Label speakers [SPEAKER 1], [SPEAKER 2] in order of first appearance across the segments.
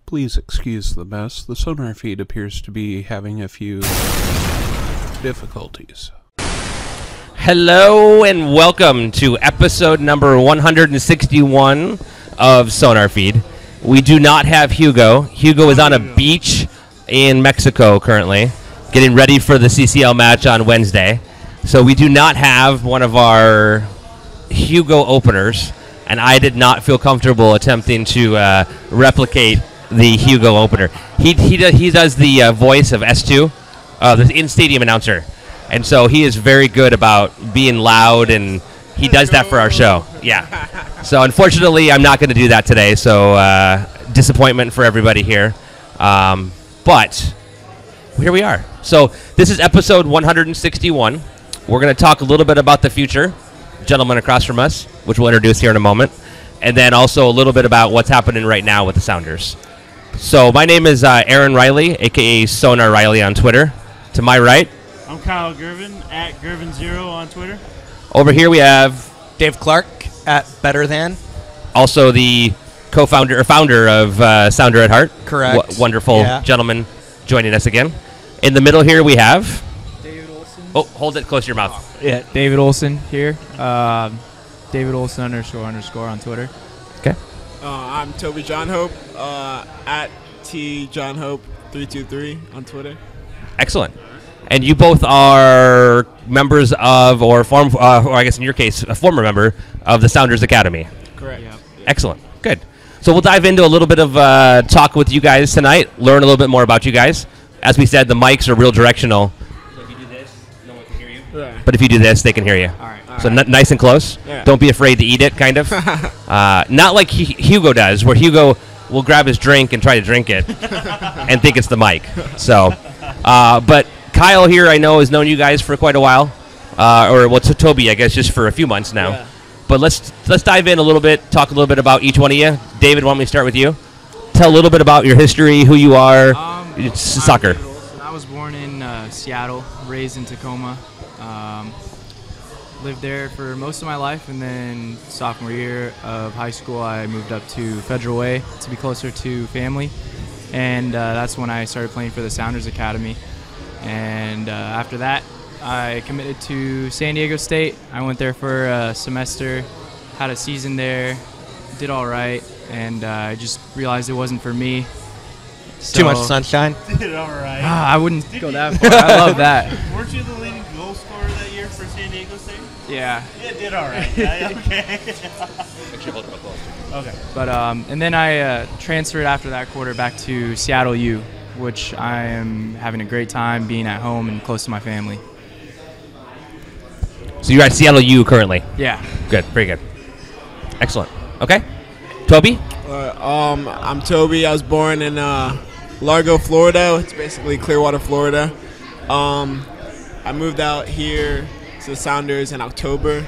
[SPEAKER 1] Please excuse the mess. The SonarFeed appears to be having a few difficulties.
[SPEAKER 2] Hello and welcome to episode number 161 of SonarFeed. We do not have Hugo. Hugo is on a beach in Mexico currently, getting ready for the CCL match on Wednesday. So we do not have one of our Hugo openers, and I did not feel comfortable attempting to replicate the Hugo opener. He does the voice of S2, the in-stadium announcer, and so he is very good about being loud, and he does that for our show. Yeah. So unfortunately, I'm not going to do that today, so disappointment for everybody here. But here we are. So this is episode 161. We're going to talk a little bit about the future, gentleman across from us, which we'll introduce here in a moment, and then also a little bit about what's happening right now with the Sounders. So my name is Aaron Riley, a.k.a. Sonar Riley on Twitter. To my right,
[SPEAKER 3] I'm Kyle Gervin, at Gervin0 on Twitter.
[SPEAKER 2] Over here we have
[SPEAKER 4] Dave Clark, at Better Than.
[SPEAKER 2] Also the co-founder or founder of Sounder at Heart.
[SPEAKER 4] Correct.
[SPEAKER 2] Wonderful gentleman joining us again. In the middle here we have
[SPEAKER 5] David Olson.
[SPEAKER 2] Oh, hold it close to your mouth.
[SPEAKER 5] Yeah, David Olson here. David Olson _ on Twitter.
[SPEAKER 2] Okay.
[SPEAKER 6] I'm Toby John Hope, at T John Hope 323 on Twitter.
[SPEAKER 2] Excellent. And you both are members of, or I guess in your case, a former member of the Sounders Academy.
[SPEAKER 6] Correct.
[SPEAKER 5] Yep.
[SPEAKER 2] Excellent. Good. So we'll dive into a little bit of talk with you guys tonight, learn a little bit more about you guys. As we said, the mics are real directional. So if you do this, no one can hear you.
[SPEAKER 6] Yeah.
[SPEAKER 2] But if you do this, they can hear you.
[SPEAKER 5] All right.
[SPEAKER 2] So nice and close.
[SPEAKER 6] Yeah.
[SPEAKER 2] Don't be afraid to eat it, kind of. Not like Hugo does, where Hugo will grab his drink and try to drink it and think it's the mic. So, but Kyle here, I know, has known you guys for quite a while. Toby, I guess, just for a few months now.
[SPEAKER 6] Yeah.
[SPEAKER 2] But let's dive in a little bit, talk a little bit about each one of you. David, why don't we start with you? Tell a little bit about your history, who you are. It's soccer.
[SPEAKER 5] I was born in Seattle, raised in Tacoma. Lived there for most of my life, and then sophomore year of high school, I moved up to Federal Way to be closer to family, and that's when I started playing for the Sounders Academy. And after that, I committed to San Diego State. I went there for a semester, had a season there, did all right, and I just realized it wasn't for me. So,
[SPEAKER 4] Too much sunshine.
[SPEAKER 3] Did all right.
[SPEAKER 5] I wouldn't go that far. I love that.
[SPEAKER 3] Weren't you the leading goal scorer that year for San Diego State?
[SPEAKER 5] Yeah.
[SPEAKER 3] Yeah, did all right. Okay. Okay.
[SPEAKER 5] But and then I transferred after that quarter back to Seattle U, which I am having a great time being at home and close to my family.
[SPEAKER 2] So you're at Seattle U currently.
[SPEAKER 5] Yeah.
[SPEAKER 2] Good. Very good. Excellent. Okay. Toby?
[SPEAKER 6] I'm Toby. I was born in Largo, Florida. It's basically Clearwater, Florida. I moved out here to the Sounders in October,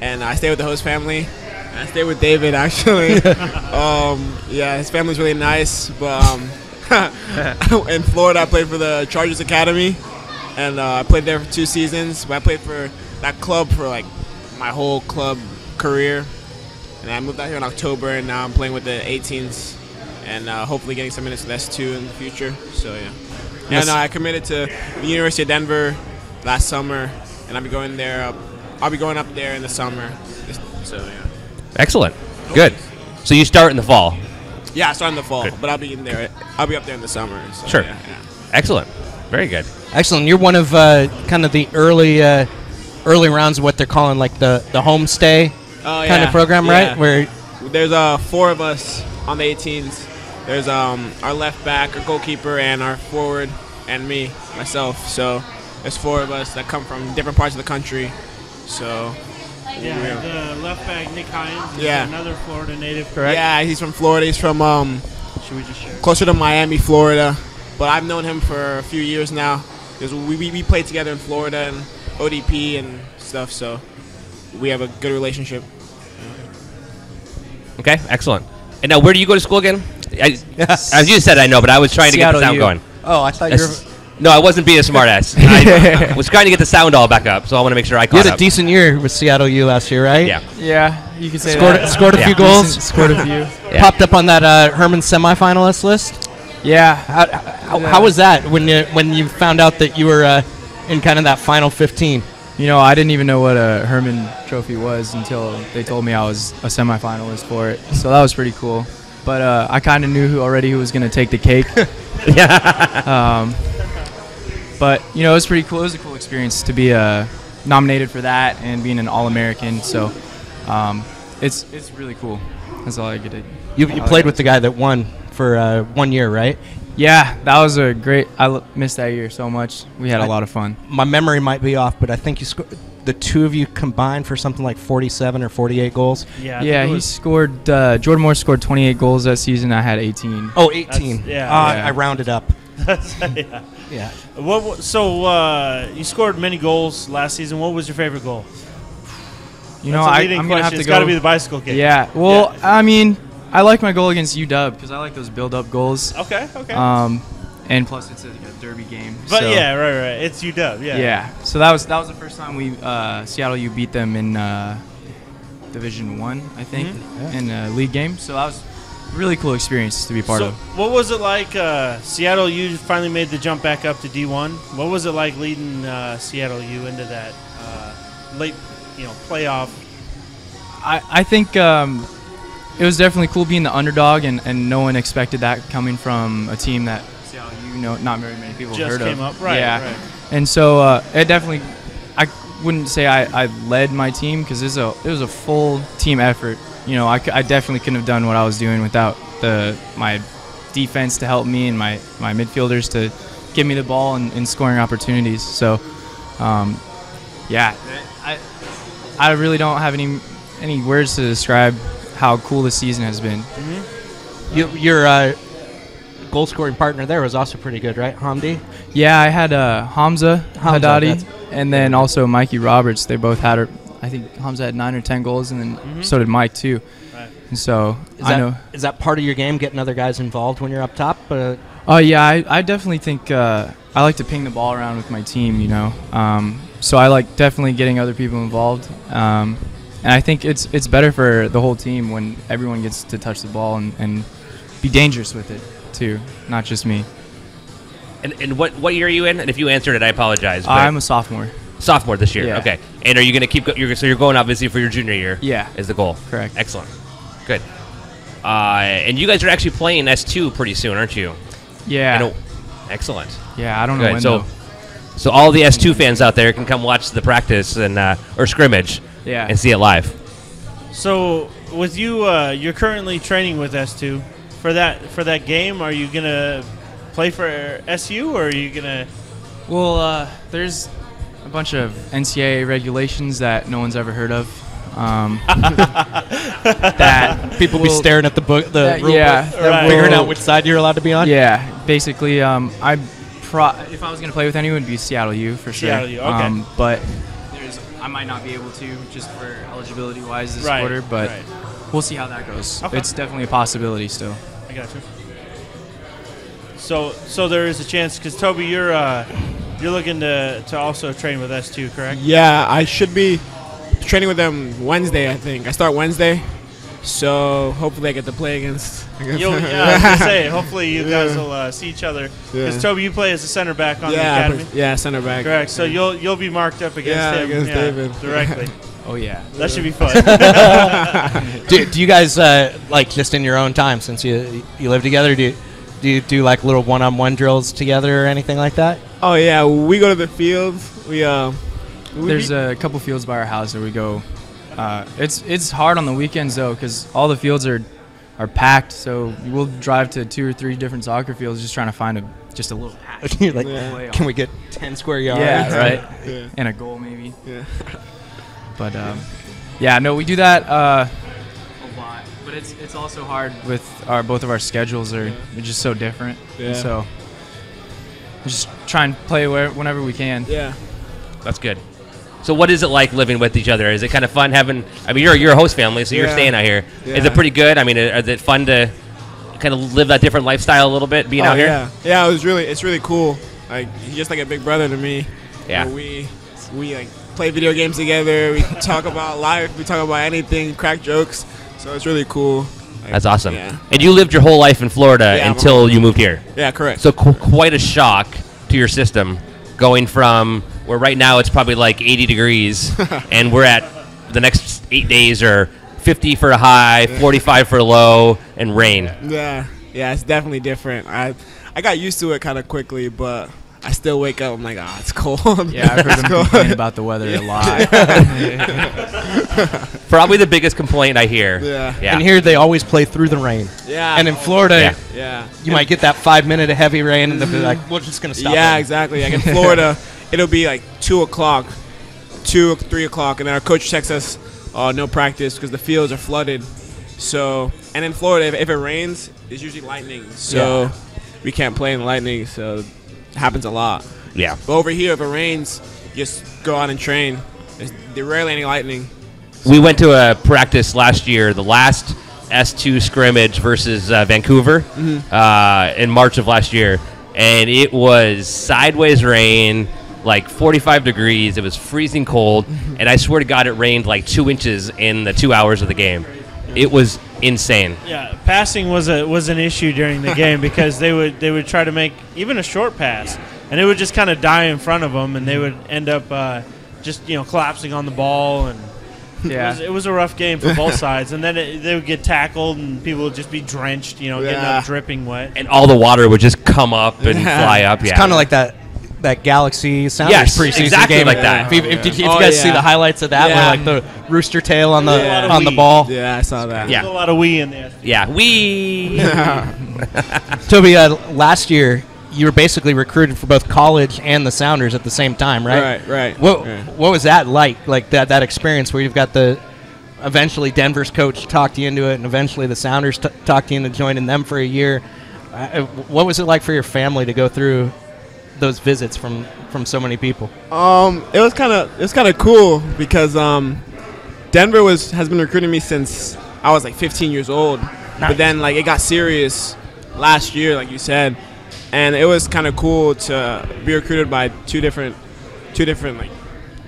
[SPEAKER 6] and I stayed with the host family. I stayed with David, actually. Yeah, his family's really nice, but in Florida, I played for the Chargers Academy, and I played there for 2 seasons. But I played for that club for like my whole club career, and I moved out here in October, and now I'm playing with the 18s, and hopefully getting some minutes with S2 in the future. So yeah,
[SPEAKER 4] Yes.
[SPEAKER 6] and I committed to the University of Denver last summer, and I'll be going there. I'll be going up there in the summer. So yeah.
[SPEAKER 2] Excellent. Good. So you start in the fall.
[SPEAKER 6] Yeah, I start in the fall,
[SPEAKER 2] Good.
[SPEAKER 6] but I'll be in there. I'll be up there in the summer. So,
[SPEAKER 2] Sure.
[SPEAKER 6] Yeah.
[SPEAKER 2] Excellent. Very good.
[SPEAKER 4] Excellent. You're one of kind of the early rounds of what they're calling like the homestay kind of program, right? Where
[SPEAKER 6] there's 4 of us on the 18s. There's our left back, our goalkeeper, and our forward, and myself. So there's 4 of us that come from different parts of the country. So
[SPEAKER 3] Yeah, the left back, Nick Hines, is
[SPEAKER 6] Yeah.
[SPEAKER 3] another Florida native, correct?
[SPEAKER 6] yeah, he's from Florida. He's from
[SPEAKER 3] Should we just share?
[SPEAKER 6] closer to Miami, Florida. But I've known him for a few years now because we played together in Florida and ODP and stuff. So we have a good relationship.
[SPEAKER 2] Okay. Excellent. And now, where do you go to school again? As you said, I know, but I was trying to get the
[SPEAKER 4] Seattle
[SPEAKER 2] sound
[SPEAKER 4] U.
[SPEAKER 2] going.
[SPEAKER 4] Oh, I thought you were.
[SPEAKER 2] No, I wasn't being a smartass. I was trying to get the sound all back up, so I want to make sure I
[SPEAKER 4] You
[SPEAKER 2] caught
[SPEAKER 4] had a
[SPEAKER 2] up.
[SPEAKER 4] decent year with Seattle U last year, right?
[SPEAKER 2] Yeah.
[SPEAKER 5] Yeah, you can say
[SPEAKER 4] Scored,
[SPEAKER 5] that.
[SPEAKER 4] scored a
[SPEAKER 2] Yeah.
[SPEAKER 4] few goals.
[SPEAKER 5] Scored a few.
[SPEAKER 2] Yeah.
[SPEAKER 4] Popped up on that Herman semifinalist list.
[SPEAKER 5] Yeah.
[SPEAKER 4] How was that when you found out that you were in kind of that final 15?
[SPEAKER 5] You know, I didn't even know what a Herman Trophy was until they told me I was a semifinalist for it. So that was pretty cool. But I kind of knew who was going to take the cake. But, you know, it was pretty cool. It was a cool experience to be nominated for that and being an All-American. So it's really cool. That's all I could do.
[SPEAKER 4] You played with the guy that won for 1 year, right?
[SPEAKER 5] Yeah, that was a great – missed that year so much. We had a lot of fun.
[SPEAKER 4] My memory might be off, but I think you the two of you combined for something like 47 or 48 goals.
[SPEAKER 3] Yeah,
[SPEAKER 5] Yeah, he scored Jordan Moore scored 28 goals that season. I had 18.
[SPEAKER 4] Oh, 18.
[SPEAKER 3] Yeah.
[SPEAKER 4] I rounded up.
[SPEAKER 3] yeah.
[SPEAKER 4] Yeah.
[SPEAKER 3] So you scored many goals last season. What was your favorite goal?
[SPEAKER 5] You know,
[SPEAKER 3] That's a
[SPEAKER 5] I'm
[SPEAKER 3] leading
[SPEAKER 5] going to have
[SPEAKER 3] question.
[SPEAKER 5] to
[SPEAKER 3] It's
[SPEAKER 5] go.
[SPEAKER 3] got to be the bicycle kick.
[SPEAKER 5] Yeah. Well,
[SPEAKER 3] Yeah.
[SPEAKER 5] I mean, I like my goal against UW because I like those build-up goals.
[SPEAKER 3] Okay. Okay.
[SPEAKER 5] And plus it's a derby game.
[SPEAKER 3] but
[SPEAKER 5] so,
[SPEAKER 3] yeah, right. It's UW. Yeah.
[SPEAKER 5] Yeah. So that was the first time we Seattle U beat them in Division 1, I think, in a league game. So that was a really cool experience to be part
[SPEAKER 3] So
[SPEAKER 5] of.
[SPEAKER 3] what was it like? Seattle U finally made the jump back up to D1. What was it like leading Seattle U into that late, playoff?
[SPEAKER 5] I think it was definitely cool being the underdog, and no one expected that coming from a team that Seattle U, not very many people
[SPEAKER 3] Just
[SPEAKER 5] heard of.
[SPEAKER 3] came up, right?
[SPEAKER 5] Yeah,
[SPEAKER 3] Right.
[SPEAKER 5] and so it definitely. I wouldn't say I led my team because it was a full team effort. You know, I definitely couldn't have done what I was doing without my defense to help me and my midfielders to give me the ball and scoring opportunities. So, yeah, I really don't have any words to describe how cool this season has been.
[SPEAKER 4] Your goal scoring partner there was also pretty good, right, Hamdi?
[SPEAKER 5] Yeah, I had Hamza Haddadi
[SPEAKER 4] that's-
[SPEAKER 5] and then also Mikey Roberts. They both had, I think Hamza had 9 or 10 goals, and then so did Mike too.
[SPEAKER 3] Right.
[SPEAKER 5] And so
[SPEAKER 4] Is that part of your game, getting other guys involved when you're up top?
[SPEAKER 5] Oh yeah, I definitely think I like to ping the ball around with my team. So I like definitely getting other people involved. And I think it's better for the whole team when everyone gets to touch the ball and be dangerous with it too, not just me.
[SPEAKER 2] And what year are you in? And if you answered it, I apologize. But
[SPEAKER 5] I'm a sophomore.
[SPEAKER 2] sophomore this year.
[SPEAKER 5] Yeah.
[SPEAKER 2] Okay. And are you going to keep? So you're going obviously for your junior year.
[SPEAKER 5] Yeah.
[SPEAKER 2] Is the goal?
[SPEAKER 5] Correct.
[SPEAKER 2] Excellent. Good. And you guys are actually playing S2 pretty soon, aren't you?
[SPEAKER 5] Yeah.
[SPEAKER 2] Excellent.
[SPEAKER 5] Yeah, I don't know
[SPEAKER 2] Good.
[SPEAKER 5] when
[SPEAKER 2] So,
[SPEAKER 5] though.
[SPEAKER 2] so all the S2 fans out there can come watch the practice and or scrimmage.
[SPEAKER 5] Yeah.
[SPEAKER 2] And see it live.
[SPEAKER 3] So with you, you're currently training with S2. For that game, are you gonna play for SU or are you gonna?
[SPEAKER 5] Well, there's a bunch of NCAA regulations that no one's ever heard of. That
[SPEAKER 4] People be staring at the book, the rule
[SPEAKER 5] yeah,
[SPEAKER 4] book,
[SPEAKER 3] Right.
[SPEAKER 4] figuring out which side you're allowed to be on.
[SPEAKER 5] Yeah, basically, if I was gonna play with anyone, it'd be Seattle U for sure.
[SPEAKER 3] Seattle U, okay.
[SPEAKER 5] But I might not be able to just for eligibility wise this
[SPEAKER 3] Right,
[SPEAKER 5] quarter, but
[SPEAKER 3] right.
[SPEAKER 5] we'll see how that goes.
[SPEAKER 3] Okay.
[SPEAKER 5] It's definitely a possibility still.
[SPEAKER 3] I got you. So there is a chance because Toby, you're looking to also train with S2, correct?
[SPEAKER 6] Yeah, I should be training with them Wednesday, I think. I start Wednesday, so hopefully I get to play against.
[SPEAKER 3] I was gonna say, hopefully you guys will see each other. Because
[SPEAKER 6] Yeah.
[SPEAKER 3] Toby, you play as a center back on the
[SPEAKER 6] Yeah,
[SPEAKER 3] academy.
[SPEAKER 6] center back.
[SPEAKER 3] Correct. So you'll be marked up against him.
[SPEAKER 6] against David.
[SPEAKER 3] directly.
[SPEAKER 5] Oh yeah.
[SPEAKER 3] That should be fun.
[SPEAKER 4] Do you guys like just in your own time, since you live together? Do you do like little one-on-one drills together or anything like that?
[SPEAKER 6] Oh yeah, we go to the field.
[SPEAKER 5] There's a couple fields by our house where we go. It's hard on the weekends though, because all the fields are packed. So we'll drive to 2 or 3 different soccer fields just trying to find just a little patch.
[SPEAKER 4] You're like,
[SPEAKER 6] Yeah.
[SPEAKER 4] can we get 10 square yards?
[SPEAKER 5] Yeah, right.
[SPEAKER 6] Yeah.
[SPEAKER 5] And a goal maybe.
[SPEAKER 6] Yeah.
[SPEAKER 5] But yeah, no, we do that a lot. But it's also hard with both of our schedules are just so different.
[SPEAKER 6] Yeah.
[SPEAKER 5] And so we just try and play whenever we can.
[SPEAKER 6] Yeah.
[SPEAKER 2] That's good. So what is it like living with each other? Is it kind of fun having? I mean, you're a host family, so you're
[SPEAKER 6] Yeah.
[SPEAKER 2] staying out here. Is
[SPEAKER 6] Yeah.
[SPEAKER 2] it pretty good? I mean, is it fun to kind of live that different lifestyle a little bit, being out here?
[SPEAKER 6] Yeah, it's really cool. Like he's just like a big brother to me.
[SPEAKER 2] Yeah.
[SPEAKER 6] We like play video games together. We talk about life. We talk about anything. Crack jokes. So it's really cool. Like,
[SPEAKER 2] That's awesome.
[SPEAKER 6] Yeah.
[SPEAKER 2] And you lived your whole life in Florida
[SPEAKER 6] Yeah,
[SPEAKER 2] until you moved here.
[SPEAKER 6] Yeah, correct.
[SPEAKER 2] So quite a shock to your system, going from where right now it's probably like 80 degrees, and we're at the next 8 days are 50 for a high, 45 for a low, and rain.
[SPEAKER 6] Yeah, it's definitely different. I got used to it kind of quickly, but I still wake up. I'm like, it's cold.
[SPEAKER 5] Yeah, I've heard him complain about the weather a lot.
[SPEAKER 2] Probably the biggest complaint I hear.
[SPEAKER 6] Yeah.
[SPEAKER 4] And here they always play through the rain.
[SPEAKER 6] Yeah.
[SPEAKER 4] And in Florida,
[SPEAKER 6] Yeah.
[SPEAKER 4] you might get that 5 minute of heavy rain, and they'll be like, "We're just gonna stop."
[SPEAKER 6] Yeah,
[SPEAKER 4] it."
[SPEAKER 6] exactly. Like in Florida, it'll be like 2 o'clock, 2 or 3 o'clock, and then our coach texts us, no practice because the fields are flooded. So, and in Florida, if it rains, it's usually lightning. So we can't play in the lightning. So it happens a lot.
[SPEAKER 2] Yeah.
[SPEAKER 6] But over here, if it rains, you just go out and train. There's rarely any lightning.
[SPEAKER 2] We went to a practice last year, the last S2 scrimmage versus Vancouver in March of last year, and it was sideways rain, like 45 degrees. It was freezing cold, and I swear to God, it rained like 2 inches in the 2 hours of the game. It was insane.
[SPEAKER 3] Yeah, passing was an issue during the game because they would try to make even a short pass, and it would just kind of die in front of them, and they would end up just collapsing on the ball, and
[SPEAKER 5] Yeah.
[SPEAKER 3] it was a rough game for both sides. And then they would get tackled, and people would just be drenched, getting up dripping wet.
[SPEAKER 2] And all the water would just come up and fly up.
[SPEAKER 4] It's kind of like that Galaxy Sounders preseason
[SPEAKER 2] exactly
[SPEAKER 4] game.
[SPEAKER 2] like that.
[SPEAKER 4] If you guys see the highlights of that,
[SPEAKER 6] Yeah.
[SPEAKER 4] one, like the rooster tail on
[SPEAKER 3] Yeah.
[SPEAKER 4] the ball.
[SPEAKER 6] Yeah, I saw that.
[SPEAKER 2] Yeah.
[SPEAKER 3] There's a lot of we in there.
[SPEAKER 2] Yeah, we.
[SPEAKER 4] Toby, last year you were basically recruited for both college and the Sounders at the same time, right?
[SPEAKER 6] Right.
[SPEAKER 4] What
[SPEAKER 6] Yeah.
[SPEAKER 4] what was that like? Like that experience where you've got eventually Denver's coach talked you into it, and eventually the Sounders talked you into joining them for a year. What was it like for your family to go through those visits from so many people?
[SPEAKER 6] It was kind of cool because Denver has been recruiting me since I was like 15 years old. But then like it got serious last year, like you said, and it was kind of cool to be recruited by two different like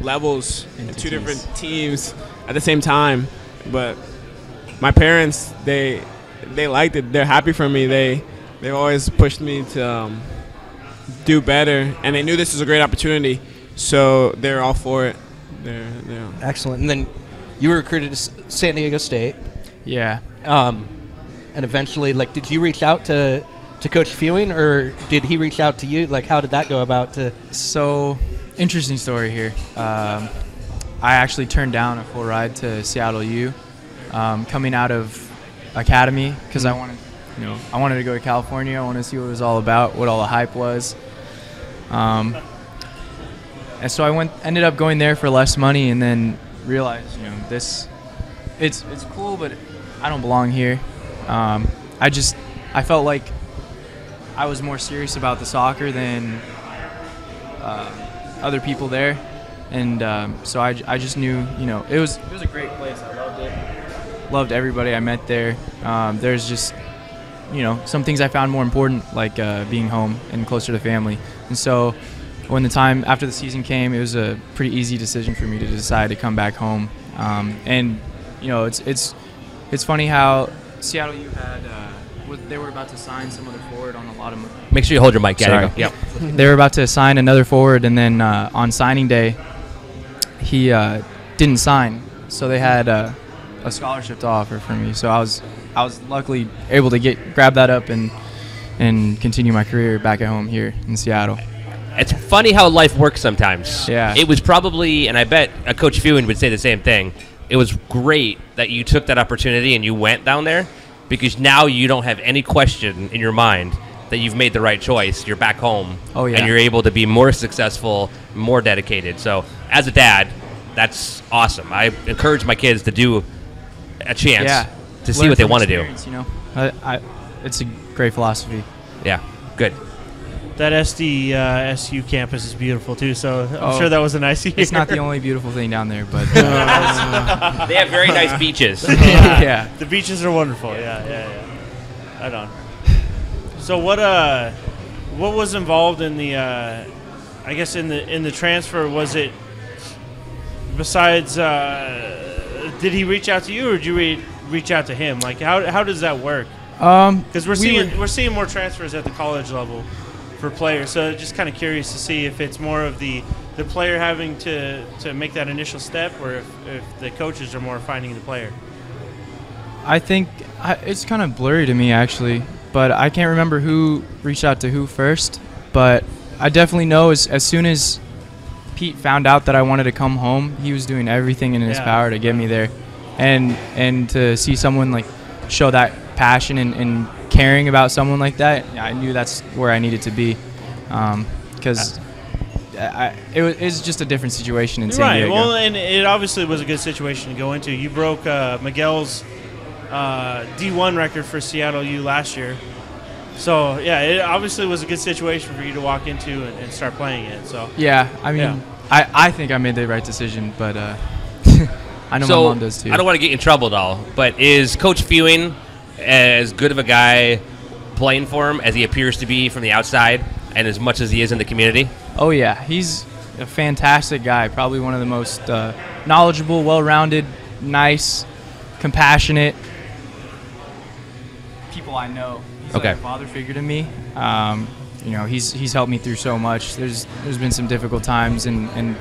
[SPEAKER 6] levels and two different teams at the same time. But my parents, they liked it. They're happy for me. They've always pushed me to do better, and they knew this was a great opportunity, so they're all for it. They're
[SPEAKER 4] Excellent. And then you were recruited to San Diego State,
[SPEAKER 5] Yeah.
[SPEAKER 4] and eventually, like, did you reach out to Coach Fewing, or did he reach out to you? Like, how did that go about?
[SPEAKER 5] So, interesting story here. I actually turned down a full ride to Seattle U, coming out of academy because I wanted to go to California. I wanted to see what it was all about, what all the hype was. And so I ended up going there for less money, and then realized, it's cool, but I don't belong here. I felt like I was more serious about the soccer than other people there, and so I just knew, it was a great place. I loved it. Loved everybody I met there. There's just some things I found more important, like being home and closer to family. And so when the time after the season came, it was a pretty easy decision for me to decide to come back home. And it's funny how Seattle U had they were about to sign some other forward on a lot of.
[SPEAKER 2] Make sure you hold your mic. Yeah,
[SPEAKER 5] Sorry.
[SPEAKER 2] there you go. Yep.
[SPEAKER 5] They were about to sign another forward, and then on signing day, he didn't sign, so they had a scholarship to offer for me. So I was luckily able to grab that up and continue my career back at home here in Seattle.
[SPEAKER 2] It's funny how life works sometimes.
[SPEAKER 5] Yeah.
[SPEAKER 2] It was probably, and I bet Coach Fewin would say the same thing, it was great that you took that opportunity and you went down there, because now you don't have any question in your mind that you've made the right choice. You're back home.
[SPEAKER 5] Oh, yeah.
[SPEAKER 2] And you're able to be more successful, more dedicated. So as a dad, that's awesome. I encourage my kids to do a chance to see
[SPEAKER 5] Learn
[SPEAKER 2] what they
[SPEAKER 5] from
[SPEAKER 2] want to do.
[SPEAKER 5] experience, it's a great philosophy.
[SPEAKER 2] Yeah, good.
[SPEAKER 3] That SU campus is beautiful too, so I'm sure that was a nice year.
[SPEAKER 5] It's not the only beautiful thing down there, but
[SPEAKER 2] They have very nice beaches.
[SPEAKER 5] yeah.
[SPEAKER 3] The beaches are wonderful. Yeah. Right on. So what was involved in the I guess in the transfer? Was it besides did he reach out to you, or did you reach out to him? Like how does that work? Because we're seeing more transfers at the college level for players, so just kind of curious to see if it's more of the player having to make that initial step, or if the coaches are more finding the player.
[SPEAKER 5] I think it's kind of blurry to me, actually, but I can't remember who reached out to who first. But I definitely know as soon as Pete found out that I wanted to come home, he was doing everything in his power to get me there. And to see someone like show that passion and caring about someone like that, I knew that's where I needed to be, because it was just a different situation in San Diego.
[SPEAKER 3] Well, and it obviously was a good situation to go into. You broke Miguel's D1 record for Seattle U last year. So, yeah, it obviously was a good situation for you to walk into and start playing it. So
[SPEAKER 5] yeah, I mean, I think I made the right decision, but I know my mom does too.
[SPEAKER 2] I don't want to get you in trouble at all, but is Coach Fewing as good of a guy playing for him as he appears to be from the outside and as much as he is in the community?
[SPEAKER 5] Oh, yeah. He's a fantastic guy, probably one of the most knowledgeable, well-rounded, nice, compassionate people I know. He's like a father figure to me. You know, he's helped me through so much. There's been some difficult times, and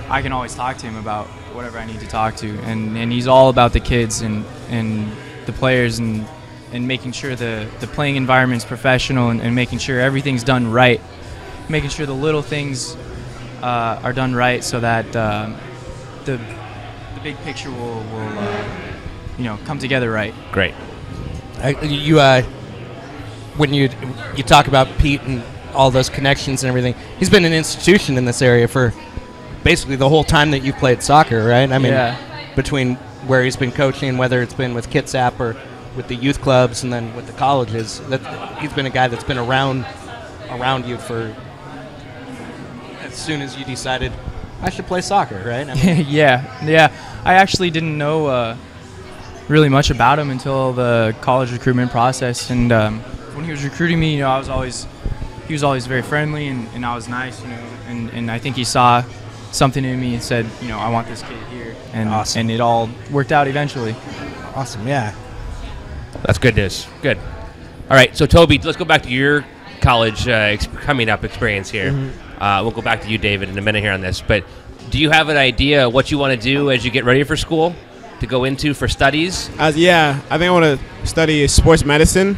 [SPEAKER 5] I can always talk to him about whatever I need to talk to. And he's all about the kids and the players and making sure the playing environment's professional and making sure everything's done right, making sure the little things are done right, so that the big picture will come together right.
[SPEAKER 2] Great.
[SPEAKER 4] When you talk about Pete and all those connections and everything, he's been an institution in this area for basically the whole time that you played soccer, right? I mean, between where he's been coaching, whether it's been with Kitsap or with the youth clubs and then with the colleges, he's been a guy that's been around you for as soon as you decided I should play soccer, right? I mean,
[SPEAKER 5] yeah. I actually didn't know really much about him until the college recruitment process, and when he was recruiting me, he was always very friendly and I was nice, and I think he saw something in me and said, I want this kid here, and awesome. And it all worked out eventually.
[SPEAKER 4] Awesome, yeah.
[SPEAKER 2] That's good news. Good. All right, so Toby, let's go back to your college coming up experience here. Mm-hmm. We'll go back to you, David, in a minute here on this, but do you have an idea what you want to do as you get ready for school to go into for studies?
[SPEAKER 6] I think I want to study sports medicine.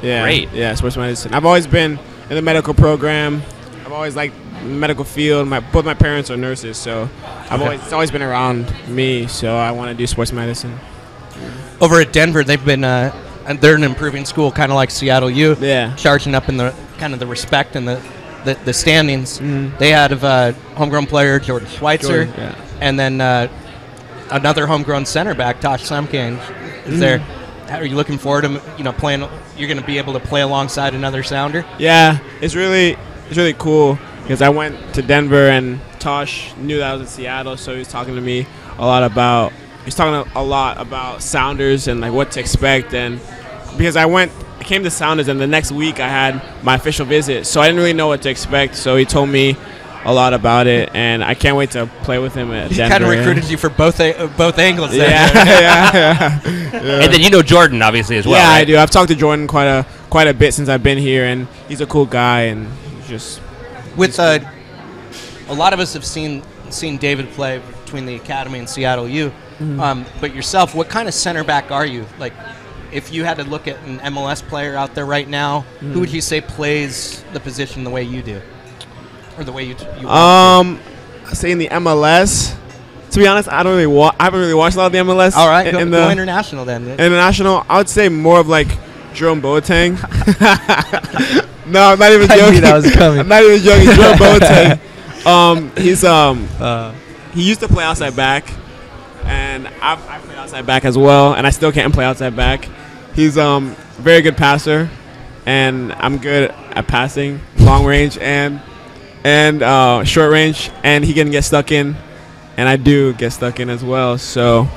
[SPEAKER 6] Yeah,
[SPEAKER 2] great.
[SPEAKER 6] Yeah, sports medicine. I've always been in the medical program. I've always liked the medical field. Both my parents are nurses, so it's always been around me. So I want to do sports medicine.
[SPEAKER 4] Over at Denver, they've been they're an improving school, kind of like Seattle U.
[SPEAKER 6] Yeah,
[SPEAKER 4] charging up in the kind of the respect and the standings.
[SPEAKER 6] Mm-hmm.
[SPEAKER 4] They had a homegrown player, Jordan Schweitzer, and then another homegrown center back, Tosh Sumkang, is there. How are you looking forward to playing? You're going to be able to play alongside another Sounder.
[SPEAKER 6] Yeah, it's really cool because I went to Denver and Tosh knew that I was in Seattle, so he was talking to me a lot about Sounders and like what to expect. And because I came to Sounders and the next week I had my official visit, so I didn't really know what to expect. So he told me a lot about it, and I can't wait to play with him at Denver.
[SPEAKER 4] He kind of recruited you for both angles.
[SPEAKER 6] Yeah.
[SPEAKER 2] And then Jordan obviously as well.
[SPEAKER 6] Yeah,
[SPEAKER 2] right?
[SPEAKER 6] I do. I've talked to Jordan quite a bit since I've been here, and he's a cool guy, and just
[SPEAKER 4] with a lot of us have seen David play between the academy and Seattle U. Mm-hmm. But yourself, what kind of center back are you? Like, if you had to look at an MLS player out there right now, who would you say plays the position the way you do? Or the way you
[SPEAKER 6] I say in the MLS. To be honest, I haven't really watched a lot of the MLS.
[SPEAKER 4] All right, go international then.
[SPEAKER 6] International, I would say more of like Jerome Boateng. No, I'm not even joking.
[SPEAKER 4] I knew that was coming.
[SPEAKER 6] I'm not even joking. Jerome Boateng. He used to play outside back, and I played outside back as well, and I still can't play outside back. He's very good passer, and I'm good at passing long range and short range, and he can get stuck in, and I do get stuck in as well. So,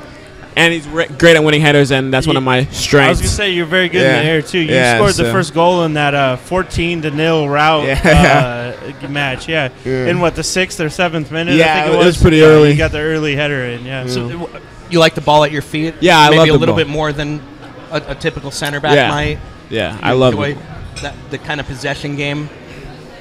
[SPEAKER 6] and he's great at winning headers, and that's one of my strengths.
[SPEAKER 3] I was gonna say you're very good
[SPEAKER 6] Yeah.
[SPEAKER 3] in the air too. You
[SPEAKER 6] Yeah,
[SPEAKER 3] scored the
[SPEAKER 6] so-
[SPEAKER 3] first goal in that 14-0 route match. Yeah. In what, the 6th or 7th minute?
[SPEAKER 6] Yeah,
[SPEAKER 3] I think
[SPEAKER 6] it was pretty early.
[SPEAKER 3] You got the early header in. Yeah.
[SPEAKER 4] So, you like the ball at your feet?
[SPEAKER 6] Yeah, I
[SPEAKER 4] maybe
[SPEAKER 6] love
[SPEAKER 4] a
[SPEAKER 6] the
[SPEAKER 4] little
[SPEAKER 6] ball.
[SPEAKER 4] bit more than a typical center back
[SPEAKER 6] Yeah.
[SPEAKER 4] might.
[SPEAKER 6] Yeah,
[SPEAKER 4] You
[SPEAKER 6] I love
[SPEAKER 4] enjoy
[SPEAKER 6] it.
[SPEAKER 4] the kind of possession game.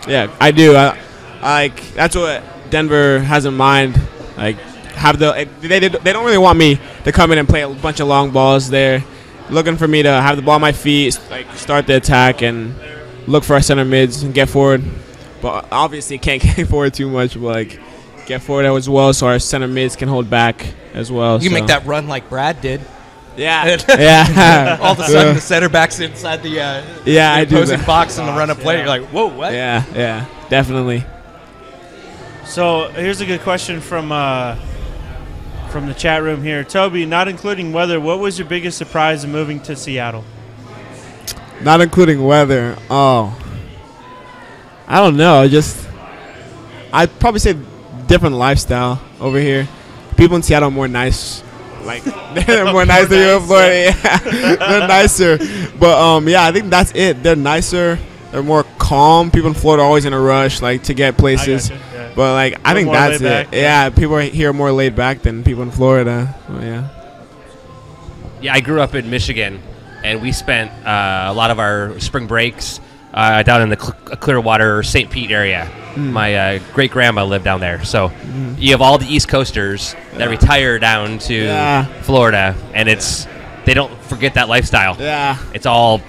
[SPEAKER 6] Yeah, I do. I like that's what Denver has in mind. Like, have they don't really want me to come in and play a bunch of long balls. They're looking for me to have the ball at my feet, like start the attack and look for our center mids and get forward. But obviously can't get forward too much. But like get forward as well, so our center mids can hold back as well.
[SPEAKER 4] You can make that run like Brad did.
[SPEAKER 6] Yeah, yeah.
[SPEAKER 4] All of a sudden, the center back's inside the
[SPEAKER 6] I do
[SPEAKER 4] opposing
[SPEAKER 6] that.
[SPEAKER 4] box and the run up play. You're like, whoa, what?
[SPEAKER 6] Yeah, definitely.
[SPEAKER 3] So here's a good question from the chat room here. Toby, not including weather, what was your biggest surprise in moving to Seattle?
[SPEAKER 6] Not including weather. Oh, I don't know. I'd probably say different lifestyle over here. People in Seattle are more nice. Like they're more nice than you in Florida. Yeah. They're nicer. But yeah, I think that's it. They're nicer. They're more calm. People in Florida are always in a rush, like to get places.
[SPEAKER 3] Yeah.
[SPEAKER 6] But like I think
[SPEAKER 3] more
[SPEAKER 6] that's
[SPEAKER 3] laid
[SPEAKER 6] it.
[SPEAKER 3] back,
[SPEAKER 6] Yeah, people here are more laid back than people in Florida. Oh, yeah.
[SPEAKER 2] Yeah, I grew up in Michigan, and we spent a lot of our spring breaks down in the Clearwater, St. Pete area. My great-grandma lived down there. So you have all the East Coasters that retire down to Florida, and they don't forget that lifestyle.
[SPEAKER 6] Yeah.
[SPEAKER 2] It's all,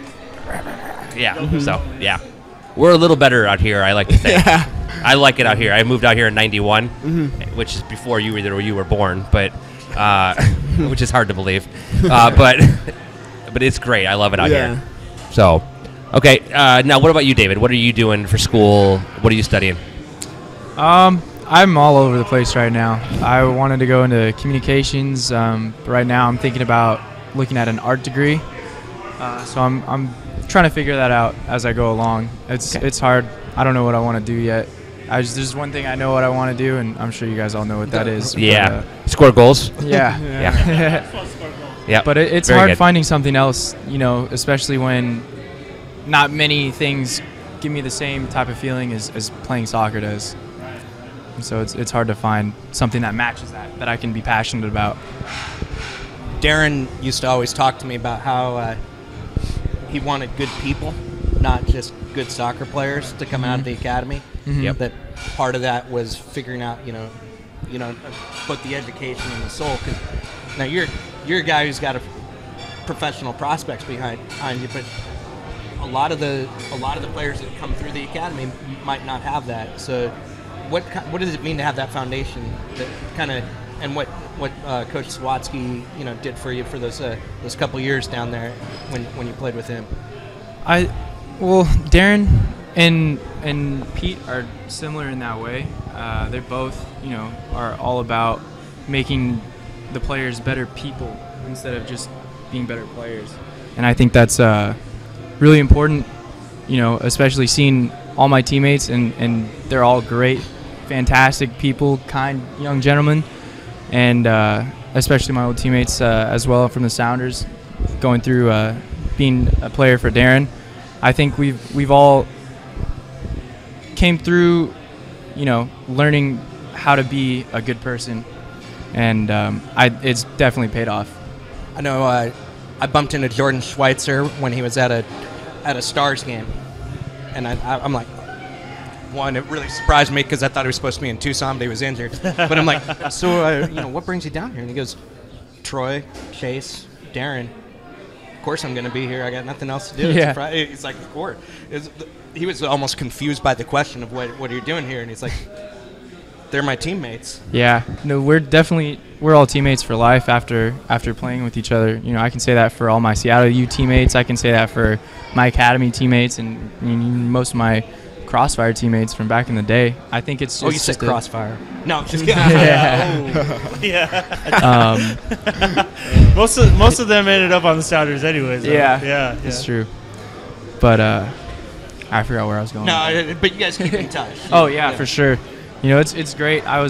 [SPEAKER 2] so, yeah. We're a little better out here, I like to think.
[SPEAKER 6] Yeah.
[SPEAKER 2] I like it out here. I moved out here in 91, which is before you were born, but which is hard to believe. But it's great. I love it out here. So, okay. Now, what about you, David? What are you doing for school? What are you studying?
[SPEAKER 5] I'm all over the place right now. I wanted to go into communications. But right now, I'm thinking about looking at an art degree. So I'm trying to figure that out as I go along. It's hard. I don't know what I want to do yet. There's one thing I know what I want to do, and I'm sure you guys all know what that is.
[SPEAKER 2] Yeah. Score goals.
[SPEAKER 5] Yeah.
[SPEAKER 2] Yeah.
[SPEAKER 5] But it's
[SPEAKER 2] Very
[SPEAKER 5] hard
[SPEAKER 2] good.
[SPEAKER 5] finding something else, especially when not many things give me the same type of feeling as playing soccer does. And so it's hard to find something that matches that I can be passionate about.
[SPEAKER 4] Darren used to always talk to me about how he wanted good people, not just good soccer players to come out of the academy.
[SPEAKER 5] Yep.
[SPEAKER 4] That part of that was figuring out, put the education in the soul. Because now you're a guy who's got a professional prospects behind you, but a lot of the players that come through the academy might not have that. So, what does it mean to have that foundation that kind of, and what Coach Swatsky did for you for those couple years down there when you played with him?
[SPEAKER 5] Darren and Pete are similar in that way. They're both are all about making the players better people instead of just being better players, and I think that's really important. Especially seeing all my teammates and they're all great, fantastic people, kind young gentlemen, and especially my old teammates as well from the Sounders, going through being a player for Darren. I think we've all came through, learning how to be a good person, and it's definitely paid off.
[SPEAKER 4] I know I bumped into Jordan Schweitzer when he was at a Stars game, and I'm like, one, it really surprised me because I thought he was supposed to be in Tucson, but he was injured. But I'm like, so what brings you down here? And he goes, Troy, Chase, Darren. Of course I'm going to be here. I got nothing else to do.
[SPEAKER 5] Yeah.
[SPEAKER 4] It's a Friday. He's like, of course. He was almost confused by the question of what are you doing here? And he's like, they're my teammates.
[SPEAKER 5] Yeah, no, we're all teammates for life after playing with each other. I can say that for all my Seattle U teammates. I can say that for my academy teammates and most of my Crossfire teammates from back in the day. I think it's just
[SPEAKER 4] you said Crossfire. No, just kidding.
[SPEAKER 3] Yeah. Most of them ended up on the Sounders anyways. Though. Yeah.
[SPEAKER 5] It's true. But I forgot where I was going.
[SPEAKER 4] No, but you guys keep in touch.
[SPEAKER 5] Oh yeah, for sure. It's great. I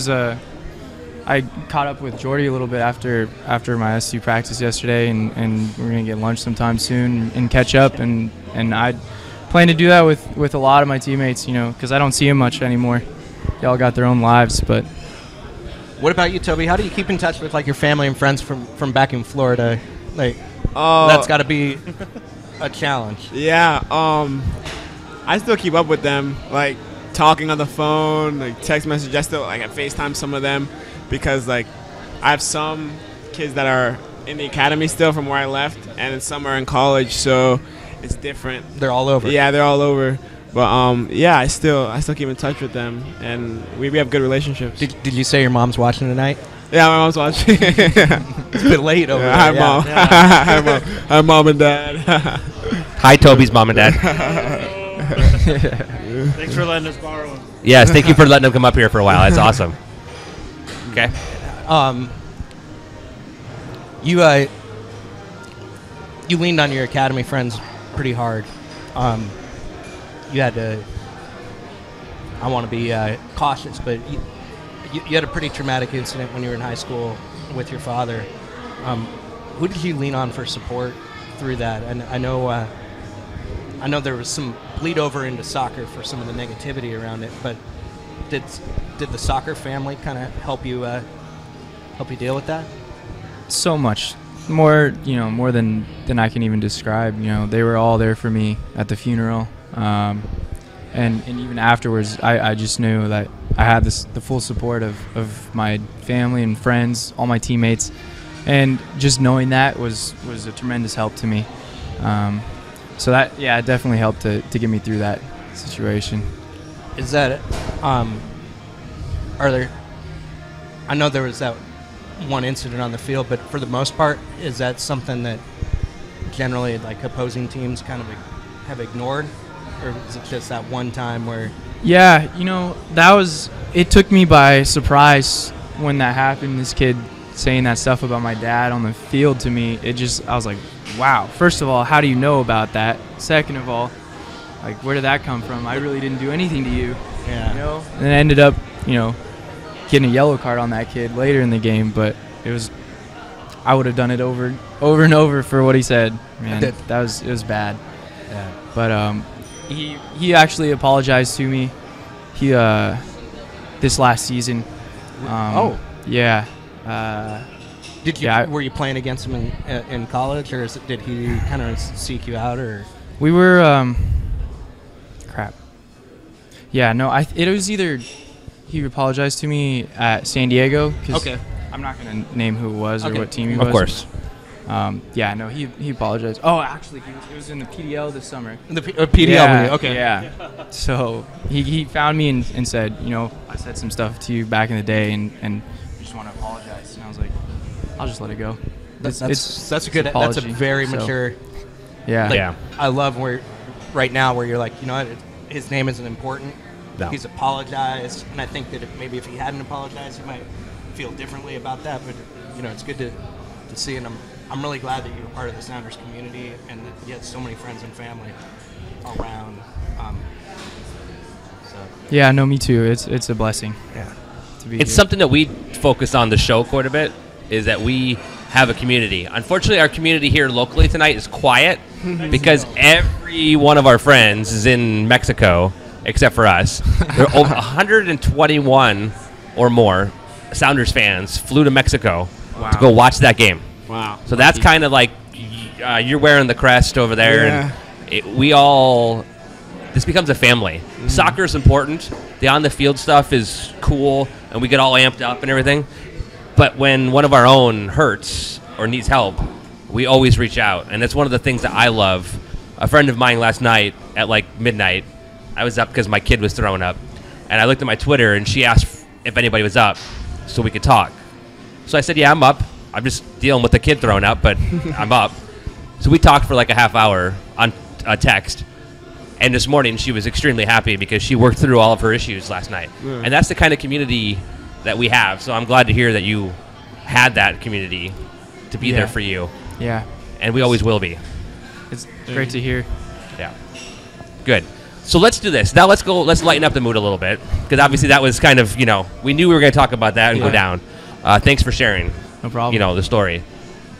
[SPEAKER 5] I caught up with Jordy a little bit after my SU practice yesterday, and we're gonna get lunch sometime soon and catch up, and I plan to do that with a lot of my teammates, because I don't see them much anymore. They all got their own lives, but.
[SPEAKER 4] What about you, Toby? How do you keep in touch with like your family and friends from back in Florida? Like, that's got to be a challenge.
[SPEAKER 6] Yeah, I still keep up with them, like talking on the phone, like text message. I still like I FaceTime some of them because like I have some kids that are in the academy still from where I left, and then some are in college, so it's different.
[SPEAKER 4] They're all over.
[SPEAKER 6] Yeah, they're all over. But yeah, I still keep in touch with them, and we have good relationships.
[SPEAKER 4] Did you say your mom's watching tonight?
[SPEAKER 6] Yeah, my mom's watching.
[SPEAKER 4] It's a bit late over there.
[SPEAKER 6] Hi, Mom. Hi, Mom. Hi, Mom and Dad.
[SPEAKER 2] Hi, Toby's mom and dad.
[SPEAKER 3] Thanks for letting us borrow him.
[SPEAKER 2] Yes, thank you for letting him come up here for a while. That's awesome. Okay.
[SPEAKER 4] You leaned on your academy friends pretty hard. You had to. I want to be cautious, but you had a pretty traumatic incident when you were in high school with your father. Who did you lean on for support through that? And I know there was some bleed over into soccer for some of the negativity around it, but did the soccer family kind of help you deal with that?
[SPEAKER 5] So much more, more than I can even describe. They were all there for me at the funeral, and even afterwards. I just knew that I had the full support of my family and friends, all my teammates, and just knowing that was a tremendous help to me. So that it definitely helped to get me through that situation.
[SPEAKER 4] Is that are there? I know there was that one incident on the field, but for the most part, is that something that generally like opposing teams kind of have ignored, or is it just that one time where?
[SPEAKER 5] Yeah, it took me by surprise when that happened. This kid saying that stuff about my dad on the field to me, I was like, wow. First of all, how do you know about that? Second of all, like, where did that come from? I really didn't do anything to you.
[SPEAKER 4] Yeah.
[SPEAKER 5] And I ended up, getting a yellow card on that kid later in the game, but I would have done it over and over for what he said. Man, it was bad.
[SPEAKER 4] Yeah.
[SPEAKER 5] But he actually apologized to me. He this last season. Yeah.
[SPEAKER 4] Were you playing against him in college, or did he kind of seek you out, or?
[SPEAKER 5] We were crap. Yeah, no, it was either he apologized to me at San Diego.
[SPEAKER 4] Okay.
[SPEAKER 5] I'm not going to name who it was or what team he was.
[SPEAKER 2] Of course.
[SPEAKER 5] Yeah, no, he apologized. Oh, actually, it was in the PDL this summer.
[SPEAKER 4] The PDL?
[SPEAKER 5] Yeah,
[SPEAKER 4] okay.
[SPEAKER 5] Yeah. So he found me and said, I said some stuff to you back in the day, and I just want to apologize. And I was like, I'll just let it go.
[SPEAKER 4] That's a very mature.
[SPEAKER 5] Yeah.
[SPEAKER 4] I love right now where you're like, his name isn't important.
[SPEAKER 2] No.
[SPEAKER 4] He's apologized, and I think that if he hadn't apologized, he might feel differently about that. But it's good to see, and I'm really glad that you're part of the Sounders community and that you had so many friends and family around.
[SPEAKER 5] Yeah, no, me too. It's a blessing.
[SPEAKER 4] Yeah.
[SPEAKER 2] It's something that we focus on the show quite a bit, is that we have a community. Unfortunately, our community here locally tonight is quiet because every one of our friends is in Mexico except for us. There are over 121 or more Sounders fans flew to Mexico to go watch that game.
[SPEAKER 6] Wow.
[SPEAKER 2] So that's kind of like you're wearing the crest over there.
[SPEAKER 6] Yeah.
[SPEAKER 2] And this becomes a family. Soccer is important. The on-the-field stuff is cool, and we get all amped up and everything. But when one of our own hurts or needs help, we always reach out. And that's one of the things that I love. A friend of mine last night at like midnight, I was up because my kid was throwing up. And I looked at my Twitter, and she asked if anybody was up so we could talk. So I said, yeah, I'm up. I'm just dealing with the kid throwing up, but I'm up. So we talked for like a half hour on text. And this morning, she was extremely happy because she worked through all of her issues last night. Yeah. And that's the kind of community that we have. So I'm glad to hear that you had that community to be there for you.
[SPEAKER 5] Yeah.
[SPEAKER 2] And we always will be.
[SPEAKER 5] It's great to hear.
[SPEAKER 2] Yeah. Good. So let's do this. Now let's lighten up the mood a little bit, because obviously that was kind of, we knew we were going to talk about that and go down. Thanks for sharing.
[SPEAKER 5] No problem.
[SPEAKER 2] You know, the story.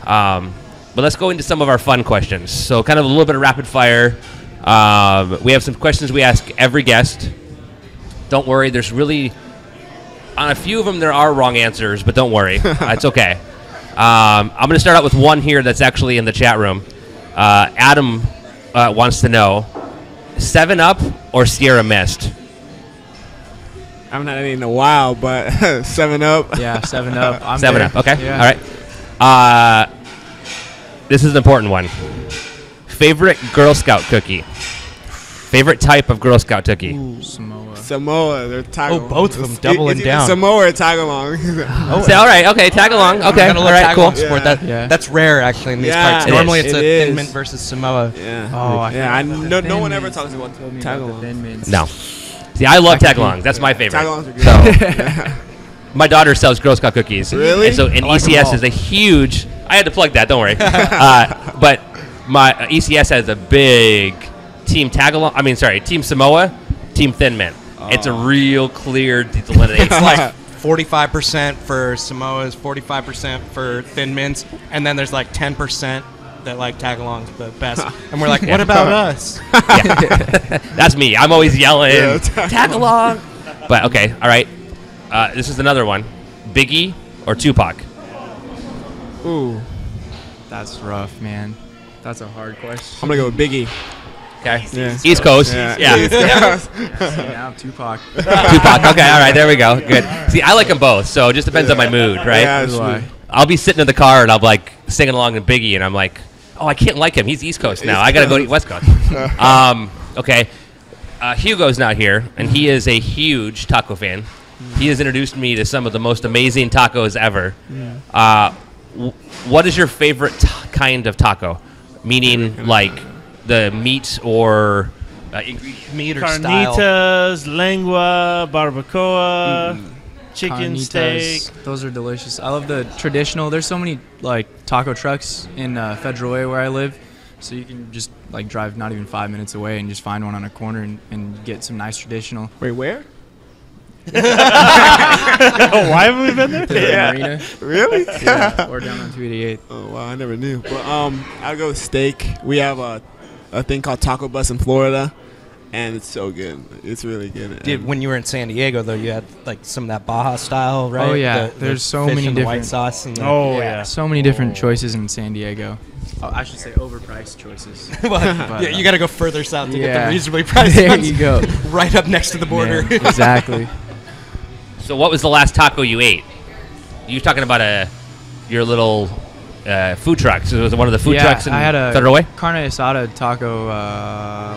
[SPEAKER 2] But let's go into some of our fun questions. So kind of a little bit of rapid fire. We have some questions we ask every guest. Don't worry, there's really, on a few of them there are wrong answers, but don't worry. It's okay. I'm going to start out with one here that's actually in the chat room. Adam wants to know, 7-Up or Sierra Mist?
[SPEAKER 6] I haven't had any in a while, but 7-Up.
[SPEAKER 5] Yeah, 7-Up. I'm
[SPEAKER 2] 7-Up,
[SPEAKER 5] there.
[SPEAKER 2] okay.
[SPEAKER 5] Yeah.
[SPEAKER 2] All right. This is an important one. Favorite Girl Scout cookie? Favorite type of Girl Scout cookie?
[SPEAKER 5] Ooh, Samoa.
[SPEAKER 6] Samoa, they're tag along.
[SPEAKER 4] both of them doubling
[SPEAKER 6] It's
[SPEAKER 4] down.
[SPEAKER 6] Samoa or tag along.
[SPEAKER 2] So, all right, okay, tag along. Okay,
[SPEAKER 4] I'm gonna
[SPEAKER 2] all
[SPEAKER 4] let
[SPEAKER 2] right,
[SPEAKER 4] tag
[SPEAKER 2] cool.
[SPEAKER 4] along sport.
[SPEAKER 6] Yeah.
[SPEAKER 5] Yeah.
[SPEAKER 4] That's rare actually in these
[SPEAKER 6] Yeah,
[SPEAKER 4] parts.
[SPEAKER 6] it
[SPEAKER 4] Normally
[SPEAKER 6] is.
[SPEAKER 4] it's
[SPEAKER 6] It
[SPEAKER 4] a
[SPEAKER 6] is.
[SPEAKER 4] Thin Mint versus Samoa.
[SPEAKER 6] Yeah.
[SPEAKER 5] Oh, I
[SPEAKER 6] Yeah,
[SPEAKER 5] forgot
[SPEAKER 6] no one
[SPEAKER 5] Thin
[SPEAKER 6] ever
[SPEAKER 5] Mints.
[SPEAKER 6] talks
[SPEAKER 5] No one
[SPEAKER 6] about
[SPEAKER 5] told me
[SPEAKER 6] tag
[SPEAKER 5] about the
[SPEAKER 6] along.
[SPEAKER 5] Thin Mints.
[SPEAKER 2] No. See, I love tag alongs. That's my favorite.
[SPEAKER 6] Tag alongs are good.
[SPEAKER 2] So, my daughter sells Girl Scout cookies.
[SPEAKER 6] Really?
[SPEAKER 2] And so, and
[SPEAKER 4] I like 'em
[SPEAKER 2] ECS
[SPEAKER 4] all.
[SPEAKER 2] is a huge. I had to plug that. Don't worry. But my ECS has a big team tag along. I mean, sorry, Team Samoa, Team Thin Mint. It's a real clear delineation.
[SPEAKER 4] It's like 45% for Samoas, 45% for Thin Mints, and then there's like 10% that like tag-alongs the best. And we're like, what about us?
[SPEAKER 2] That's me. I'm always yelling,
[SPEAKER 6] Yeah,
[SPEAKER 2] tag along. But okay, all right. This is another one. Biggie or Tupac?
[SPEAKER 6] Ooh,
[SPEAKER 5] That's rough, man. That's a hard question.
[SPEAKER 6] I'm gonna go with Biggie.
[SPEAKER 2] Okay.
[SPEAKER 6] Yeah.
[SPEAKER 2] East Coast.
[SPEAKER 6] Yeah.
[SPEAKER 2] Yeah.
[SPEAKER 5] See, now Tupac.
[SPEAKER 2] Tupac. Okay, all right, there we go. Good. See, I like them both, so it just depends on my mood, right?
[SPEAKER 6] Yeah,
[SPEAKER 5] So do I.
[SPEAKER 2] I'll be sitting in the car and I'm like singing along to Biggie, and I'm like, oh, I can't like him. He's East Coast now. I got to go to West Coast. Okay. Hugo's not here, and he is a huge taco fan. He has introduced me to some of the most amazing tacos ever. What is your favorite kind of taco? Meaning, like the meat or ingredient?
[SPEAKER 4] Meat or style.
[SPEAKER 3] Carnitas, lengua, barbacoa, chicken
[SPEAKER 5] Carnitas,
[SPEAKER 3] steak.
[SPEAKER 5] Those are delicious. I love the traditional. There's so many like taco trucks in Federal Way where I live, so you can just like drive not even 5 minutes away and just find one on a corner and get some nice traditional.
[SPEAKER 6] Wait, where?
[SPEAKER 3] Why haven't we been there?
[SPEAKER 5] The Marina.
[SPEAKER 6] Really?
[SPEAKER 5] Yeah, or down on 288.
[SPEAKER 6] Oh wow, I never knew. But I'll go with steak. We have a thing called Taco Bus in Florida, and it's so good. It's really good.
[SPEAKER 4] Did, when you were in San Diego, though, you had like some of that Baja style, right?
[SPEAKER 5] Oh, yeah.
[SPEAKER 4] The
[SPEAKER 5] There's so
[SPEAKER 4] fish
[SPEAKER 5] many
[SPEAKER 4] and the white
[SPEAKER 5] different-
[SPEAKER 4] sauce. And the,
[SPEAKER 3] Oh, yeah.
[SPEAKER 5] So many different choices in San Diego. Oh, I should say overpriced choices.
[SPEAKER 4] Well,
[SPEAKER 5] But,
[SPEAKER 4] yeah, you got to go further south to get
[SPEAKER 5] yeah.
[SPEAKER 4] the reasonably priced
[SPEAKER 5] There
[SPEAKER 4] ones.
[SPEAKER 5] you go.
[SPEAKER 4] Right up next to the border.
[SPEAKER 5] Man, exactly.
[SPEAKER 2] So, what was the last taco you ate? You were talking about your little food trucks. Was it one of the food trucks in
[SPEAKER 5] I had a
[SPEAKER 2] Federal Way?
[SPEAKER 5] carne asada taco.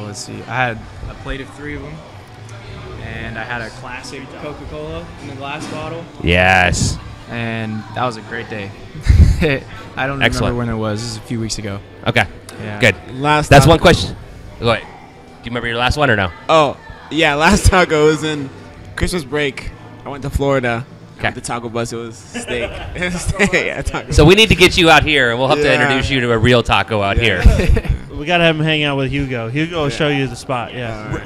[SPEAKER 5] Let's see. I had a plate of 3 of them, and I had a classic Coca-Cola in the glass bottle,
[SPEAKER 2] Yes.
[SPEAKER 5] and that was a great day. I don't
[SPEAKER 2] Excellent.
[SPEAKER 5] remember when it was. This is a few weeks ago.
[SPEAKER 2] Okay.
[SPEAKER 5] Yeah.
[SPEAKER 2] Good.
[SPEAKER 6] last.
[SPEAKER 2] That's
[SPEAKER 6] taco-
[SPEAKER 2] one question. Go ahead. Do you remember your last one or no?
[SPEAKER 6] Oh yeah, last taco was in Christmas break. I went to Florida.
[SPEAKER 2] Okay.
[SPEAKER 6] The Taco Bus, it was steak. Yeah, taco.
[SPEAKER 2] So we need to get you out here, and we'll have to
[SPEAKER 6] Yeah.
[SPEAKER 2] introduce you to a real taco out here.
[SPEAKER 3] We gotta have him hang out with Hugo. Hugo will show you the spot. Yeah.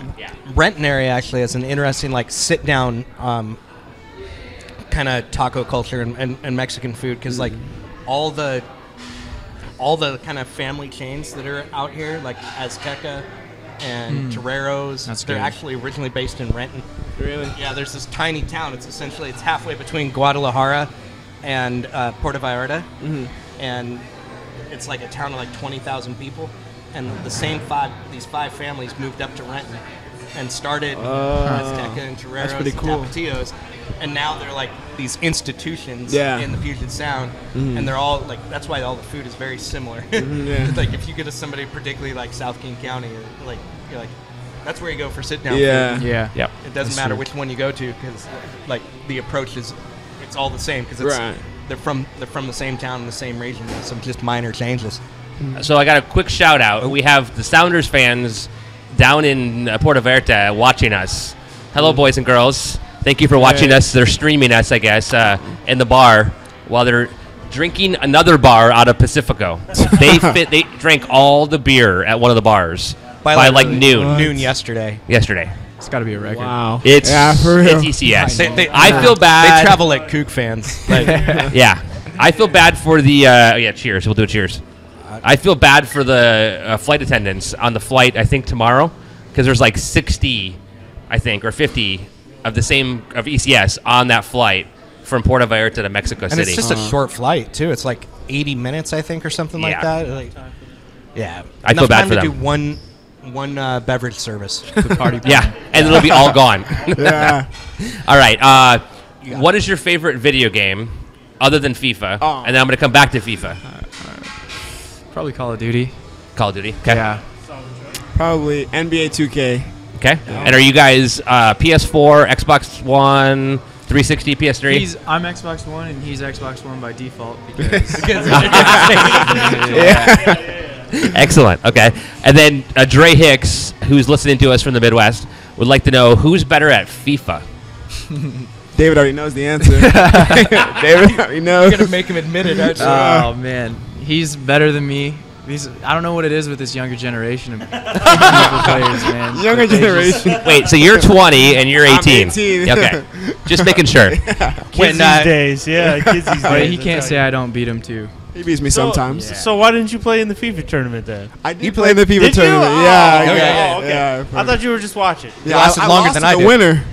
[SPEAKER 4] Renton area actually has an interesting like sit down kind of taco culture and Mexican food because like all the kind of family chains that are out here like Azteca and Torreros,
[SPEAKER 5] That's
[SPEAKER 4] they're
[SPEAKER 5] good.
[SPEAKER 4] actually originally based in Renton.
[SPEAKER 6] Really?
[SPEAKER 4] Yeah, there's this tiny town. It's halfway between Guadalajara and Puerto Vallarta, and it's like a town of like 20,000 people. And these five families moved up to Renton and started Azteca and Torreros
[SPEAKER 6] pretty
[SPEAKER 4] and
[SPEAKER 6] cool.
[SPEAKER 4] Tapatillos, and now they're like these institutions
[SPEAKER 6] Yeah.
[SPEAKER 4] in the Puget Sound, and they're all like that's why all the food is very similar.
[SPEAKER 6] Yeah.
[SPEAKER 4] Like if you get to somebody particularly like South King County, you're like that's where you go for sit down.
[SPEAKER 6] Yeah.
[SPEAKER 4] food.
[SPEAKER 5] Yeah.
[SPEAKER 2] Yep.
[SPEAKER 4] It doesn't
[SPEAKER 5] That's
[SPEAKER 4] matter
[SPEAKER 5] true.
[SPEAKER 4] which one you go to because like the approach it's all the same because
[SPEAKER 6] Right.
[SPEAKER 4] they're from the same town in the same region. Some just minor changes.
[SPEAKER 2] So I got a quick shout out. We have the Sounders fans down in Puerto Vallarta watching us. Hello, boys and girls. Thank you for watching us. They're streaming us, I guess, in the bar while they're drinking another bar out of Pacifico. They drank all the beer at one of the bars by like noon
[SPEAKER 4] Noon yesterday.
[SPEAKER 2] yesterday.
[SPEAKER 5] It's got to be a record.
[SPEAKER 6] Wow.
[SPEAKER 2] It's
[SPEAKER 6] for real.
[SPEAKER 2] It's ECS.
[SPEAKER 4] They-
[SPEAKER 2] I feel bad.
[SPEAKER 4] They travel like kook fans. Like,
[SPEAKER 2] Yeah, I feel bad for the. Yeah, cheers. We'll do a cheers. I feel bad for the flight attendants on the flight. I think tomorrow, because there's like 60, I think, or 50 of the same of ECS on that flight from Puerto Vallarta to Mexico
[SPEAKER 4] and
[SPEAKER 2] City.
[SPEAKER 4] it's just a short flight too. It's like 80 minutes, I think, or something like
[SPEAKER 2] Yeah.
[SPEAKER 4] that. Like, yeah,
[SPEAKER 2] I feel
[SPEAKER 4] Enough
[SPEAKER 2] bad
[SPEAKER 4] time
[SPEAKER 2] for
[SPEAKER 4] to
[SPEAKER 2] them.
[SPEAKER 4] do one beverage service.
[SPEAKER 5] The party.
[SPEAKER 2] Yeah, and it'll be all gone.
[SPEAKER 6] Yeah.
[SPEAKER 2] All right. What is your favorite video game other than FIFA?
[SPEAKER 6] Oh.
[SPEAKER 2] And then I'm going to come back to FIFA.
[SPEAKER 5] Probably Call of Duty.
[SPEAKER 2] Call of Duty. Okay.
[SPEAKER 5] Yeah.
[SPEAKER 6] Probably NBA 2K.
[SPEAKER 2] Okay. And are you guys PS4, Xbox One, 360, PS3?
[SPEAKER 5] I'm Xbox One and he's Xbox One by default because
[SPEAKER 2] Excellent. Okay. And then Dre Hicks, who's listening to us from the Midwest, would like to know who's better at FIFA.
[SPEAKER 6] David already knows the answer. David already knows.
[SPEAKER 4] You're gonna make him admit it, aren't you?
[SPEAKER 5] oh man, he's better than me. I don't know what it is with this younger generation of FIFA players, man.
[SPEAKER 6] Younger
[SPEAKER 5] But they just-
[SPEAKER 6] generation.
[SPEAKER 2] Wait, so you're 20 and you're 18.
[SPEAKER 6] I'm 18.
[SPEAKER 2] Okay. Just making sure.
[SPEAKER 3] Kids
[SPEAKER 4] When,
[SPEAKER 3] these days, yeah, kids these days.
[SPEAKER 5] But he
[SPEAKER 3] I
[SPEAKER 5] can't
[SPEAKER 3] tell
[SPEAKER 5] say
[SPEAKER 3] you.
[SPEAKER 5] I don't beat him too.
[SPEAKER 6] He beats me sometimes.
[SPEAKER 3] So why didn't you play in the FIFA tournament then?
[SPEAKER 6] I did play in the FIFA
[SPEAKER 3] Did you?
[SPEAKER 6] tournament.
[SPEAKER 3] Oh,
[SPEAKER 6] Yeah,
[SPEAKER 3] okay.
[SPEAKER 6] yeah,
[SPEAKER 3] Oh, okay.
[SPEAKER 6] yeah.
[SPEAKER 3] I thought you were just watching.
[SPEAKER 6] Yeah,
[SPEAKER 4] lasted
[SPEAKER 6] I
[SPEAKER 4] longer
[SPEAKER 6] lost
[SPEAKER 4] than
[SPEAKER 6] to
[SPEAKER 4] I
[SPEAKER 6] the
[SPEAKER 4] did.
[SPEAKER 6] winner.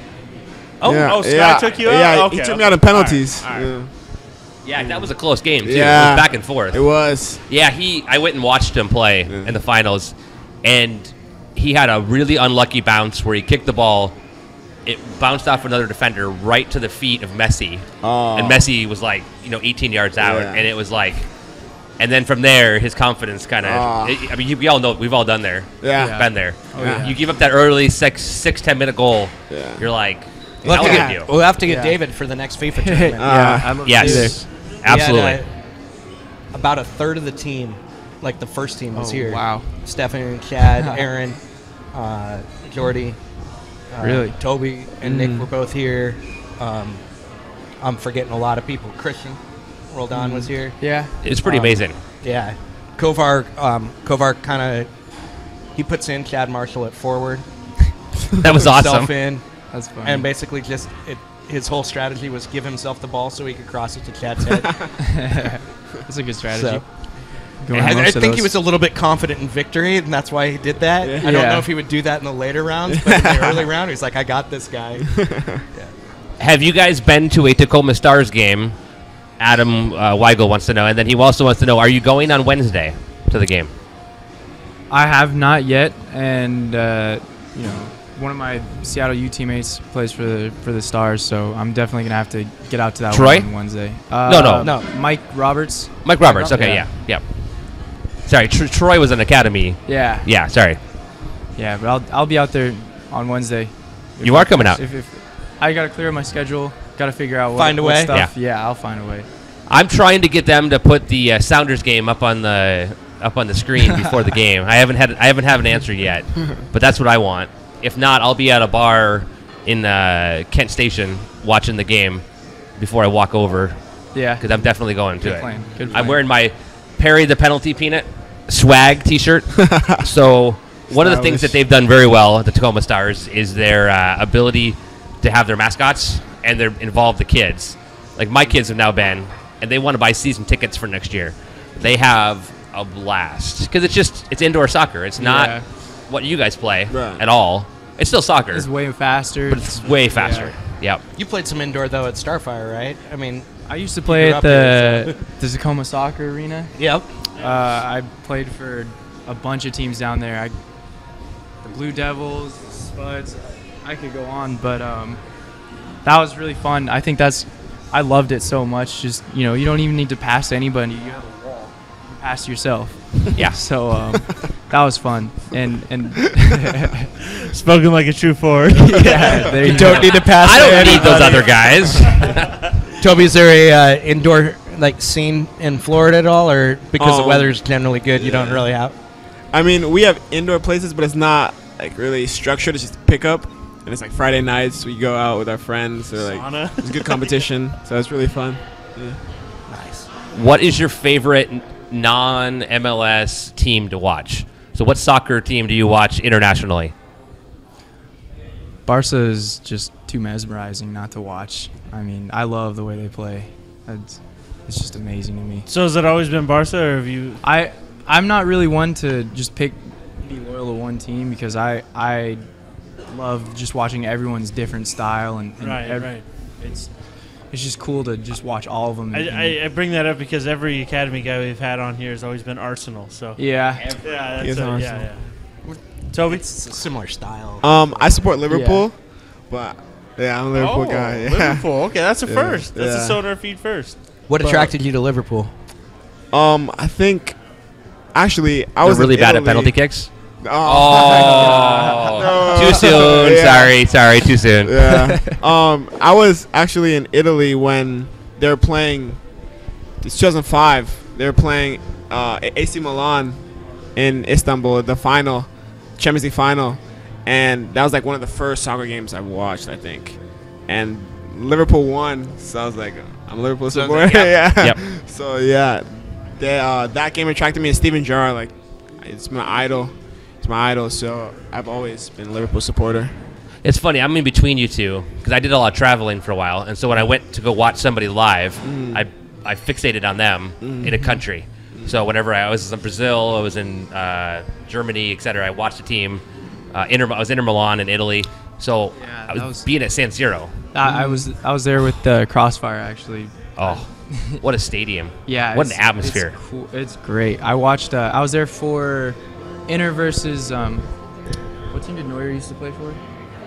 [SPEAKER 3] Oh, Sky
[SPEAKER 6] yeah,
[SPEAKER 3] took you out?
[SPEAKER 6] Yeah,
[SPEAKER 3] Okay,
[SPEAKER 6] he took me
[SPEAKER 3] okay.
[SPEAKER 6] out in penalties.
[SPEAKER 3] All right, all right.
[SPEAKER 6] Yeah.
[SPEAKER 2] Yeah, that was a close game, too.
[SPEAKER 6] Yeah.
[SPEAKER 2] It was back and forth.
[SPEAKER 6] It was.
[SPEAKER 2] Yeah, I went and watched him play in the finals, and he had a really unlucky bounce where he kicked the ball. It bounced off another defender right to the feet of Messi.
[SPEAKER 6] Oh.
[SPEAKER 2] And Messi was like, 18 yards out.
[SPEAKER 6] Yeah.
[SPEAKER 2] And it was like, and then from there, his confidence kind of, I mean, we all know, we've all done there.
[SPEAKER 6] Yeah.
[SPEAKER 2] Been there.
[SPEAKER 6] yeah.
[SPEAKER 2] You give up that early 10 minute goal,
[SPEAKER 6] Yeah.
[SPEAKER 2] you're like,
[SPEAKER 4] Look,
[SPEAKER 2] I'll get you.
[SPEAKER 4] we'll have to get
[SPEAKER 5] Yeah.
[SPEAKER 4] David for the next FIFA tournament.
[SPEAKER 5] I'd love to
[SPEAKER 2] Yes.
[SPEAKER 5] be there.
[SPEAKER 2] Absolutely.
[SPEAKER 4] We had, about a third of the team, like the first team, was
[SPEAKER 5] Oh,
[SPEAKER 4] here.
[SPEAKER 5] wow.
[SPEAKER 4] Stephanie, Chad, Aaron, Jordy,
[SPEAKER 5] Really?
[SPEAKER 4] Toby, and Nick were both here. I'm forgetting a lot of people. Christian Roldan was here.
[SPEAKER 5] Yeah.
[SPEAKER 2] It's pretty amazing.
[SPEAKER 4] Yeah, Kovar kind of he puts in Chad Marshall at forward.
[SPEAKER 2] That was
[SPEAKER 4] Put himself
[SPEAKER 2] awesome.
[SPEAKER 4] in,
[SPEAKER 5] That's funny.
[SPEAKER 4] and basically just his whole strategy was give himself the ball so he could cross it to Chad's head.
[SPEAKER 5] That's a good strategy.
[SPEAKER 4] So,
[SPEAKER 5] Going
[SPEAKER 4] I
[SPEAKER 5] most of
[SPEAKER 4] think he
[SPEAKER 5] those.
[SPEAKER 4] was a little bit confident in victory, and that's why he did that.
[SPEAKER 6] Yeah.
[SPEAKER 4] I don't
[SPEAKER 5] Yeah.
[SPEAKER 4] know if he would do that in the later rounds, but in the early round, he's like, I got this guy.
[SPEAKER 2] Have you guys been to a Tacoma Stars game? Adam Weigel wants to know. And then he also wants to know, are you going on Wednesday to the game?
[SPEAKER 5] I have not yet, and one of my Seattle U teammates plays for the Stars, so I'm definitely gonna have to get out to that
[SPEAKER 2] Troy?
[SPEAKER 5] one on Wednesday.
[SPEAKER 2] No.
[SPEAKER 5] Mike Roberts.
[SPEAKER 2] Mike Roberts. Okay,
[SPEAKER 5] Yeah.
[SPEAKER 2] yeah. Sorry, Troy was an academy.
[SPEAKER 5] Yeah.
[SPEAKER 2] Yeah, sorry.
[SPEAKER 5] Yeah, but I'll be out there on Wednesday.
[SPEAKER 2] You are coming out.
[SPEAKER 5] If I gotta clear my schedule, gotta figure out
[SPEAKER 4] Find a
[SPEAKER 5] what
[SPEAKER 4] way?
[SPEAKER 5] stuff. Yeah, I'll find a way.
[SPEAKER 2] I'm trying to get them to put the Sounders game up on the screen before the game. I haven't had an answer yet, but that's what I want. If not, I'll be at a bar in Kent Station watching the game before I walk over,
[SPEAKER 5] Yeah.
[SPEAKER 2] because I'm definitely going to
[SPEAKER 5] Good
[SPEAKER 2] it.
[SPEAKER 5] plan. Good
[SPEAKER 2] I'm
[SPEAKER 5] plan.
[SPEAKER 2] wearing my Perry the Penalty Peanut swag T-shirt. So one of the things
[SPEAKER 6] Stylish.
[SPEAKER 2] that they've done very well at the Tacoma Stars is their ability to have their mascots and they involve the kids. Like my kids have now been, and they want to buy season tickets for next year. They have a blast because it's indoor soccer. It's not
[SPEAKER 5] Yeah.
[SPEAKER 2] what you guys play
[SPEAKER 6] Right.
[SPEAKER 2] at all. It's still soccer,
[SPEAKER 5] It's way faster.
[SPEAKER 2] but it's way faster. Yep.
[SPEAKER 4] You played some indoor, though, at Starfire, right? I mean,
[SPEAKER 5] I used to play
[SPEAKER 4] grew
[SPEAKER 5] at
[SPEAKER 4] up here,
[SPEAKER 5] the Tacoma Soccer Arena.
[SPEAKER 4] yep.
[SPEAKER 5] I played for a bunch of teams down there. The Blue Devils, the Spuds. I could go on, but that was really fun. I think I loved it so much. Just you don't even need to pass to anybody. You have a wall. You pass yourself.
[SPEAKER 2] Yeah.
[SPEAKER 5] So that was fun. And
[SPEAKER 3] Spoken like a true forward.
[SPEAKER 5] yeah, there you
[SPEAKER 4] Don't
[SPEAKER 5] go.
[SPEAKER 4] need to pass.
[SPEAKER 2] I
[SPEAKER 4] to
[SPEAKER 2] don't need those
[SPEAKER 4] anybody.
[SPEAKER 2] other guys.
[SPEAKER 4] Toby, is there a indoor scene in Florida at all, or because the
[SPEAKER 6] Um,
[SPEAKER 4] weather's generally good, you don't really have?
[SPEAKER 6] I mean, we have indoor places, but it's not like really structured. It's just pick up, and it's like Friday nights. We go out with our friends, or like
[SPEAKER 3] Sauna.
[SPEAKER 6] it's good competition, so it's really fun.
[SPEAKER 4] Nice.
[SPEAKER 2] What is your favorite non-MLS team to watch? So what soccer team do you watch internationally?
[SPEAKER 5] Barca is just too mesmerizing not to watch. I mean, I love the way they play. It's just amazing to me.
[SPEAKER 3] So has it always been Barca, or have you?
[SPEAKER 5] I'm not really one to just be loyal to one team because I love just watching everyone's different style and
[SPEAKER 3] Right.
[SPEAKER 5] It's just cool to just watch all of them.
[SPEAKER 3] I bring that up because every academy guy we've had on here has always been Arsenal. So
[SPEAKER 5] yeah.
[SPEAKER 3] yeah,
[SPEAKER 6] He's
[SPEAKER 3] that's
[SPEAKER 6] on
[SPEAKER 3] yeah. Toby,
[SPEAKER 4] It's a similar style.
[SPEAKER 6] I support Liverpool, but yeah, I'm a Liverpool guy. Yeah.
[SPEAKER 3] Liverpool. Okay, that's a
[SPEAKER 6] Yeah,
[SPEAKER 3] first. That's
[SPEAKER 6] yeah.
[SPEAKER 3] a SonarFeed first.
[SPEAKER 4] What attracted you to Liverpool?
[SPEAKER 6] I think actually I
[SPEAKER 2] They're
[SPEAKER 6] was
[SPEAKER 2] really
[SPEAKER 6] in
[SPEAKER 2] bad at
[SPEAKER 6] Italy.
[SPEAKER 2] penalty kicks.
[SPEAKER 6] Oh,
[SPEAKER 2] Oh, too soon.
[SPEAKER 6] Yeah.
[SPEAKER 2] Sorry, too soon.
[SPEAKER 6] Yeah. I was actually in Italy when they were playing. It's 2005. They were playing AC Milan in Istanbul, the final, Champions League final, and that was like one of the first soccer games I watched, I think. And Liverpool won, so I was like, I'm a Liverpool supporter. Yeah.
[SPEAKER 2] Yep.
[SPEAKER 6] So yeah, that game attracted me. And Steven Gerrard, like, it's my idol. It's my idol. So I've always been a Liverpool supporter.
[SPEAKER 2] It's funny. I'm in between you two because I did a lot of traveling for a while, and so when I went to go watch somebody live, I fixated on them in a country. So whenever I was in Brazil, I was in Germany, etc., I watched the team. I was Inter Milan in Italy. So
[SPEAKER 5] Yeah,
[SPEAKER 2] I
[SPEAKER 5] that
[SPEAKER 2] was
[SPEAKER 5] was-
[SPEAKER 2] being at San Siro.
[SPEAKER 5] I was there with the Crossfire actually.
[SPEAKER 2] Oh, what a stadium!
[SPEAKER 5] Yeah,
[SPEAKER 2] What an
[SPEAKER 5] it's-
[SPEAKER 2] atmosphere.
[SPEAKER 5] It's cool. It's great. I watched. I was there for Inter versus what team did Neuer used to play for?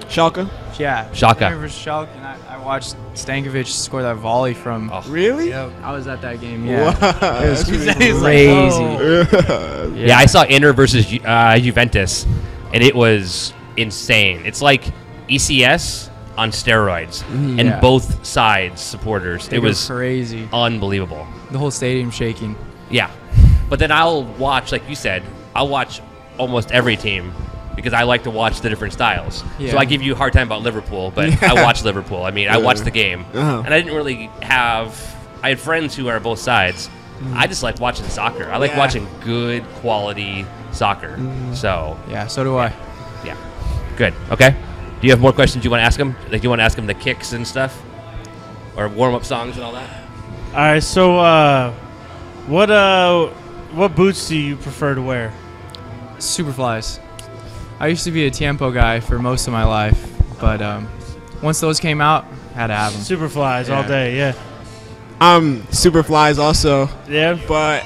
[SPEAKER 6] Schalke?
[SPEAKER 5] Yeah,
[SPEAKER 2] Schalke.
[SPEAKER 5] Inter versus Schalke, and I watched Stankovic score that volley from.
[SPEAKER 2] Oh.
[SPEAKER 6] Really?
[SPEAKER 5] I was at that game. Yeah,
[SPEAKER 6] Wow.
[SPEAKER 5] it was
[SPEAKER 6] That's
[SPEAKER 5] crazy.
[SPEAKER 2] Yeah, I saw Inter versus Juventus, and it was insane. It's like ECS on steroids, and
[SPEAKER 5] Yeah.
[SPEAKER 2] both sides supporters.
[SPEAKER 5] They
[SPEAKER 2] It
[SPEAKER 5] go
[SPEAKER 2] was
[SPEAKER 5] crazy.
[SPEAKER 2] unbelievable.
[SPEAKER 5] The whole stadium shaking.
[SPEAKER 2] Yeah, but then I'll watch, like you said, I'll watch almost every team because I like to watch the different styles. So
[SPEAKER 5] Yeah.
[SPEAKER 2] I give you a hard time about Liverpool, but I watch Liverpool. I mean, I watched the game, and I didn't really have. I had friends who are both sides. I just like watching soccer. I like
[SPEAKER 6] Yeah.
[SPEAKER 2] watching good quality soccer. So
[SPEAKER 5] Yeah, so do I.
[SPEAKER 2] yeah, good. Okay. Do you have more questions you want to ask him? Like you want to ask him the kicks and stuff, or warm up songs and all that?
[SPEAKER 3] All right. So what boots do you prefer to wear?
[SPEAKER 5] Superflies. I used to be a Tiempo guy for most of my life, but once those came out, had to have them.
[SPEAKER 3] Superflies all
[SPEAKER 5] Yeah.
[SPEAKER 3] day. Yeah.
[SPEAKER 6] Superflies also,
[SPEAKER 3] Yeah.
[SPEAKER 6] but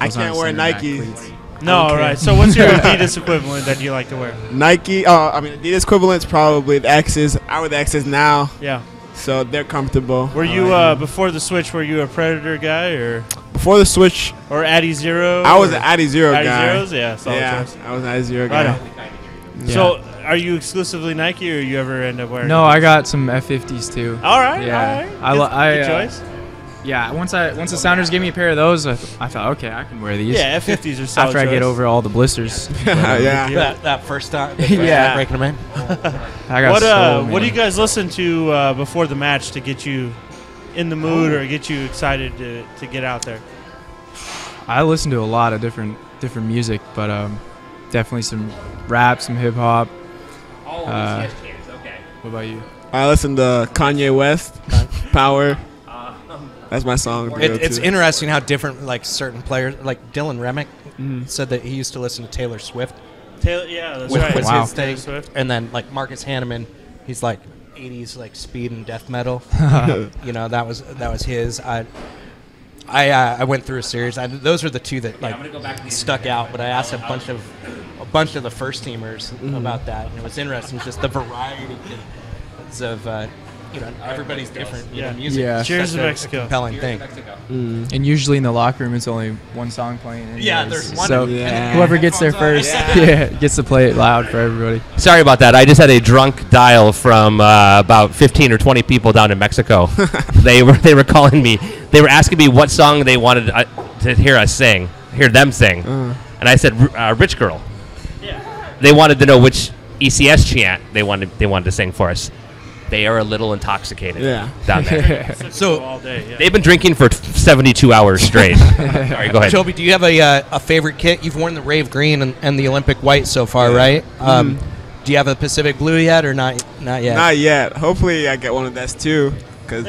[SPEAKER 6] I
[SPEAKER 5] Those aren't
[SPEAKER 6] can't wear
[SPEAKER 5] center back
[SPEAKER 6] Nikes.
[SPEAKER 5] cleats.
[SPEAKER 3] No. All right. So what's your Adidas equivalent that you like to wear?
[SPEAKER 6] Nike, Adidas equivalent's probably the X's. I wear the X's now,
[SPEAKER 3] Yeah.
[SPEAKER 6] so they're comfortable.
[SPEAKER 3] Were you before the switch? Were you a Predator guy
[SPEAKER 6] Before the switch,
[SPEAKER 3] or Addy Zero?
[SPEAKER 6] I was
[SPEAKER 3] or
[SPEAKER 6] an Addy Zero
[SPEAKER 3] Addy
[SPEAKER 6] guy.
[SPEAKER 3] Zeros? Yeah. Solid
[SPEAKER 6] Yeah,
[SPEAKER 3] choice.
[SPEAKER 6] I was an Addy Zero
[SPEAKER 3] Right
[SPEAKER 6] guy.
[SPEAKER 3] on. So are you exclusively Nike, or you ever end up wearing?
[SPEAKER 5] No, I got some F50s too.
[SPEAKER 3] All right.
[SPEAKER 5] Yeah.
[SPEAKER 3] All right. Good
[SPEAKER 5] I
[SPEAKER 3] choice.
[SPEAKER 5] Yeah, once the Sounders gave me a pair of those, I thought, okay, I can wear these.
[SPEAKER 3] Yeah, F50s are solid
[SPEAKER 5] After I get
[SPEAKER 3] choice.
[SPEAKER 5] over all the blisters.
[SPEAKER 6] Yeah.
[SPEAKER 4] That first time,
[SPEAKER 5] Yeah.
[SPEAKER 4] breaking them in.
[SPEAKER 5] I got
[SPEAKER 3] What do you guys listen to before the match to get you in the mood or get you excited to get out there?
[SPEAKER 5] I listen to a lot of different music, but definitely some rap, some hip hop.
[SPEAKER 2] Oh,
[SPEAKER 5] Uh,
[SPEAKER 2] okay.
[SPEAKER 5] What about you?
[SPEAKER 6] I listen to Kanye West, Power. That's my song. to go
[SPEAKER 4] It's
[SPEAKER 6] to.
[SPEAKER 4] interesting how different, like, certain players, like Dylan Remick, said that he used to listen to Taylor Swift.
[SPEAKER 3] Taylor, yeah, that's
[SPEAKER 4] With-
[SPEAKER 3] right.
[SPEAKER 4] with
[SPEAKER 5] Wow.
[SPEAKER 4] his
[SPEAKER 3] Taylor
[SPEAKER 4] thing.
[SPEAKER 3] Swift.
[SPEAKER 4] And then, like, Marcus Hanneman, he's like 80s, like, speed and death metal. You know, that was his. I went through a series. Those are the two that, like,
[SPEAKER 2] I'm gonna go back to these
[SPEAKER 4] stuck out. But I asked a bunch of the first teamers about that, and it was interesting, just the variety of everybody's different. You know,
[SPEAKER 3] Yeah.
[SPEAKER 4] music.
[SPEAKER 5] Yeah.
[SPEAKER 4] is
[SPEAKER 3] Cheers
[SPEAKER 4] such
[SPEAKER 3] to
[SPEAKER 4] a
[SPEAKER 3] Mexico.
[SPEAKER 4] compelling thing.
[SPEAKER 5] And usually in the locker room, it's only one song playing.
[SPEAKER 4] Yeah,
[SPEAKER 5] anyways.
[SPEAKER 4] there's one.
[SPEAKER 5] So
[SPEAKER 6] Yeah.
[SPEAKER 5] whoever gets there first, yeah, gets to play it loud for everybody.
[SPEAKER 2] Sorry about that. I just had a drunk dial from about 15 or 20 people down in Mexico. They were calling me. They were asking me what song they wanted to hear them sing, and I said "Rich Girl."
[SPEAKER 3] Yeah.
[SPEAKER 2] They wanted to know which ECS chant they wanted to sing for us. They are a little intoxicated down there.
[SPEAKER 3] So all day. Yeah.
[SPEAKER 2] They've been drinking for 72 hours straight. Sorry, go ahead.
[SPEAKER 4] Toby, do you have a favorite kit? You've worn the Rave Green and the Olympic White so far, right? Do you have a Pacific Blue yet, or not? Not yet.
[SPEAKER 6] Not yet. Hopefully, I get one of those too, because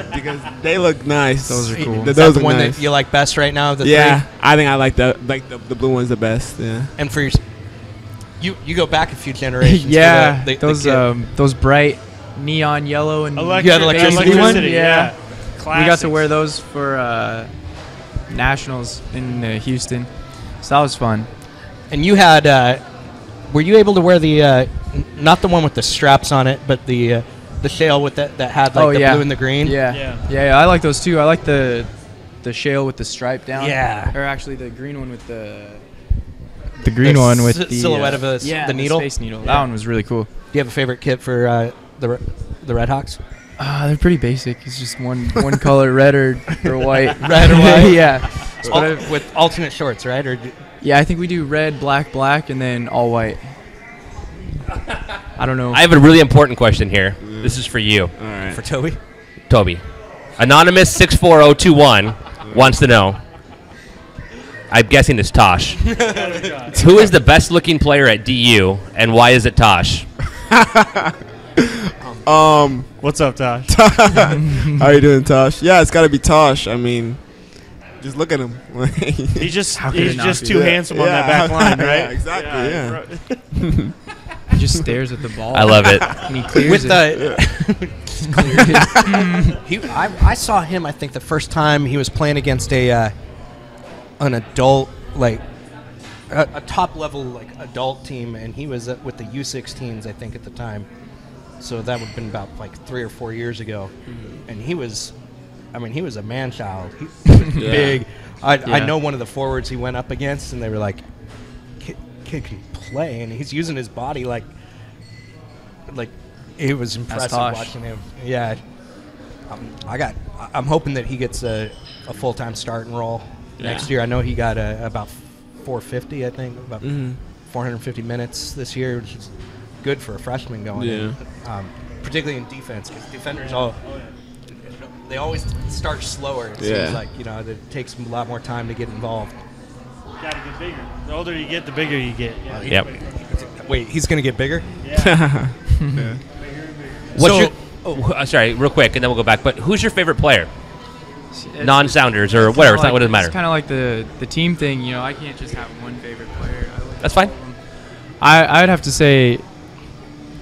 [SPEAKER 6] they look nice.
[SPEAKER 5] Those are cool.
[SPEAKER 4] Is
[SPEAKER 6] Those
[SPEAKER 4] that the
[SPEAKER 6] look
[SPEAKER 4] one
[SPEAKER 6] nice.
[SPEAKER 4] that you like best right now? Of the
[SPEAKER 6] Yeah,
[SPEAKER 4] three?
[SPEAKER 6] I think I like the blue one's the best. Yeah.
[SPEAKER 4] And for your, you go back a few generations.
[SPEAKER 5] Yeah,
[SPEAKER 4] for the
[SPEAKER 5] those bright neon yellow and
[SPEAKER 3] Electric,
[SPEAKER 4] You had electricity one?
[SPEAKER 3] electricity,
[SPEAKER 5] Yeah.
[SPEAKER 3] yeah.
[SPEAKER 5] we got to
[SPEAKER 3] Classics.
[SPEAKER 5] wear those for nationals in Houston, so that was fun.
[SPEAKER 4] And you had, were you able to wear the, not the one with the straps on it, but the shale with that had like the blue and the green?
[SPEAKER 5] Yeah, I like those too. I like the shale with the stripe down.
[SPEAKER 4] Yeah.
[SPEAKER 5] Or actually the green one with the green one with the
[SPEAKER 4] silhouette of the needle.
[SPEAKER 5] The space needle.
[SPEAKER 4] Yeah.
[SPEAKER 5] That one was really cool.
[SPEAKER 4] Do you have a favorite kit for the Red Hawks?
[SPEAKER 5] They're pretty basic. It's just one color, red or white.
[SPEAKER 4] Red or white?
[SPEAKER 5] Yeah.
[SPEAKER 4] With alternate shorts, right? Or
[SPEAKER 5] Yeah, I think we do red, black, and then all white. I don't know.
[SPEAKER 2] I have a really important question here. This is for you,
[SPEAKER 6] All right.
[SPEAKER 4] for Toby?
[SPEAKER 2] Toby. Anonymous 64021 wants to know. I'm guessing it's Tosh. Who is the best looking player at DU, and why is it Tosh?
[SPEAKER 3] What's up, Tosh?
[SPEAKER 6] How you doing, Tosh? Yeah, it's got to be Tosh. I mean, just look at him.
[SPEAKER 3] He's just
[SPEAKER 5] How could it
[SPEAKER 3] he's
[SPEAKER 5] not
[SPEAKER 3] just
[SPEAKER 5] be?
[SPEAKER 3] too handsome on that back line, right?
[SPEAKER 6] Yeah, exactly. Yeah.
[SPEAKER 5] He just stares at the ball.
[SPEAKER 2] I love it.
[SPEAKER 5] And he clears
[SPEAKER 4] With
[SPEAKER 5] it.
[SPEAKER 4] I saw him. I think the first time he was playing against an adult, like a top level like adult team, and he was with the U16s, I think, at the time. So that would have been about like 3 or 4 years ago, and he was a man child. He was big. I know one of the forwards he went up against, and they were like, "Kid can play," and he's using his body like it was impressive
[SPEAKER 5] Tosh.
[SPEAKER 4] watching him. Yeah, I'm hoping that he gets a full-time starting role next year. I know he got about 450, I think, about 450 minutes this year, which is good for a freshman going in, particularly in defense, because defenders they always start slower. It seems like, it takes them a lot more time to get involved.
[SPEAKER 3] You gotta get bigger. The older you get, the bigger you get. Yeah.
[SPEAKER 2] Yep.
[SPEAKER 4] Wait, he's going to get bigger?
[SPEAKER 3] Yeah.
[SPEAKER 2] Sorry, real quick, and then we'll go back. But who's your favorite player? Non-Sounders or whatever. It's not what it matters.
[SPEAKER 5] It's kind of like the team thing. I can't just have one favorite player.
[SPEAKER 2] That's fine.
[SPEAKER 5] I'd have to say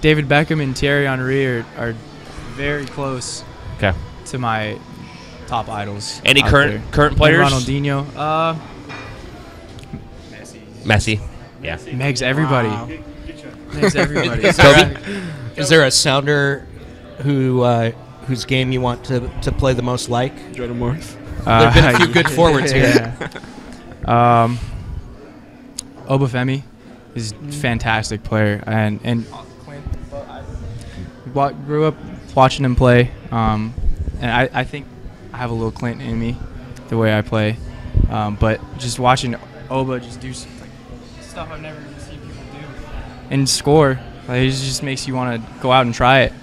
[SPEAKER 5] David Beckham and Thierry Henry are very close
[SPEAKER 2] Okay.
[SPEAKER 5] to my top idols.
[SPEAKER 2] Any
[SPEAKER 5] out
[SPEAKER 2] current
[SPEAKER 5] there.
[SPEAKER 2] players?
[SPEAKER 5] Ronaldinho.
[SPEAKER 2] Messi. Yeah.
[SPEAKER 5] Megs everybody.
[SPEAKER 3] Good choice.
[SPEAKER 5] Megs everybody.
[SPEAKER 4] Is there a Sounder whose game you want to play the most like?
[SPEAKER 6] Jordan Morris.
[SPEAKER 4] There have been a few good forwards here.
[SPEAKER 5] Obafemi is a fantastic player, and I grew up watching him play, and I think I have a little Clint in me, the way I play, but just watching Oba just do stuff I've never seen people do and score, it just makes you want to go out and try it.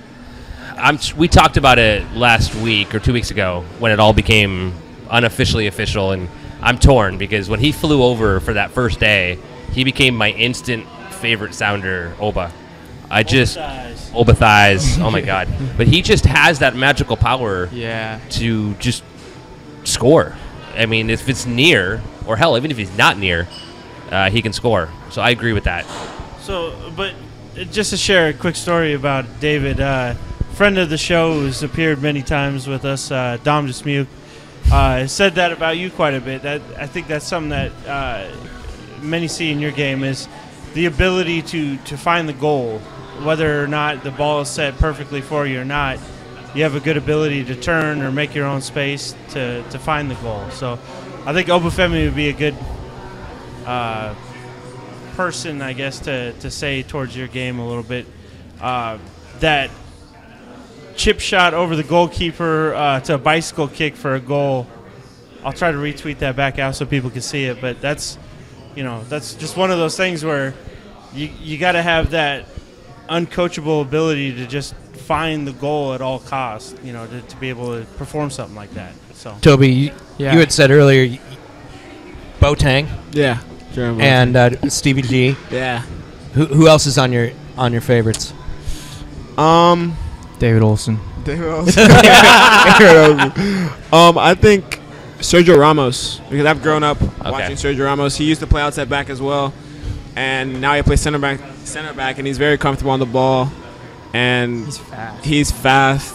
[SPEAKER 2] We talked about it last week or 2 weeks ago when it all became unofficially official, and I'm torn because when he flew over for that first day, he became my instant favorite Sounder, Oba. Oba thighs. Oh my God! But he just has that magical power.
[SPEAKER 5] Yeah.
[SPEAKER 2] To just score. I mean, if it's near, or hell, even if he's not near, he can score. So I agree with that.
[SPEAKER 3] So, but just to share a quick story about David, friend of the show who's appeared many times with us, Dom Dismuke, said that about you quite a bit. That I think that's something that many see in your game is the ability to find the goal, whether or not the ball is set perfectly for you or not. You have a good ability to turn or make your own space to find the goal. So I think Obafemi would be a good person, I guess, to say towards your game a little bit. That chip shot over the goalkeeper to a bicycle kick for a goal. I'll try to retweet that back out so people can see it, but that's just one of those things where you got to have that uncoachable ability to just find the goal at all costs, to be able to perform something like that. So
[SPEAKER 4] Toby, you had said earlier, Boateng
[SPEAKER 6] Yeah. Jordan Morris.
[SPEAKER 4] and Stevie G.
[SPEAKER 6] Yeah.
[SPEAKER 4] Who else is on your on your favorites?
[SPEAKER 5] David Olson.
[SPEAKER 6] I think Sergio Ramos, because I've grown up watching Sergio Ramos. He used to play outside back as well, and now he plays center back, and he's very comfortable on the ball, and he's fast.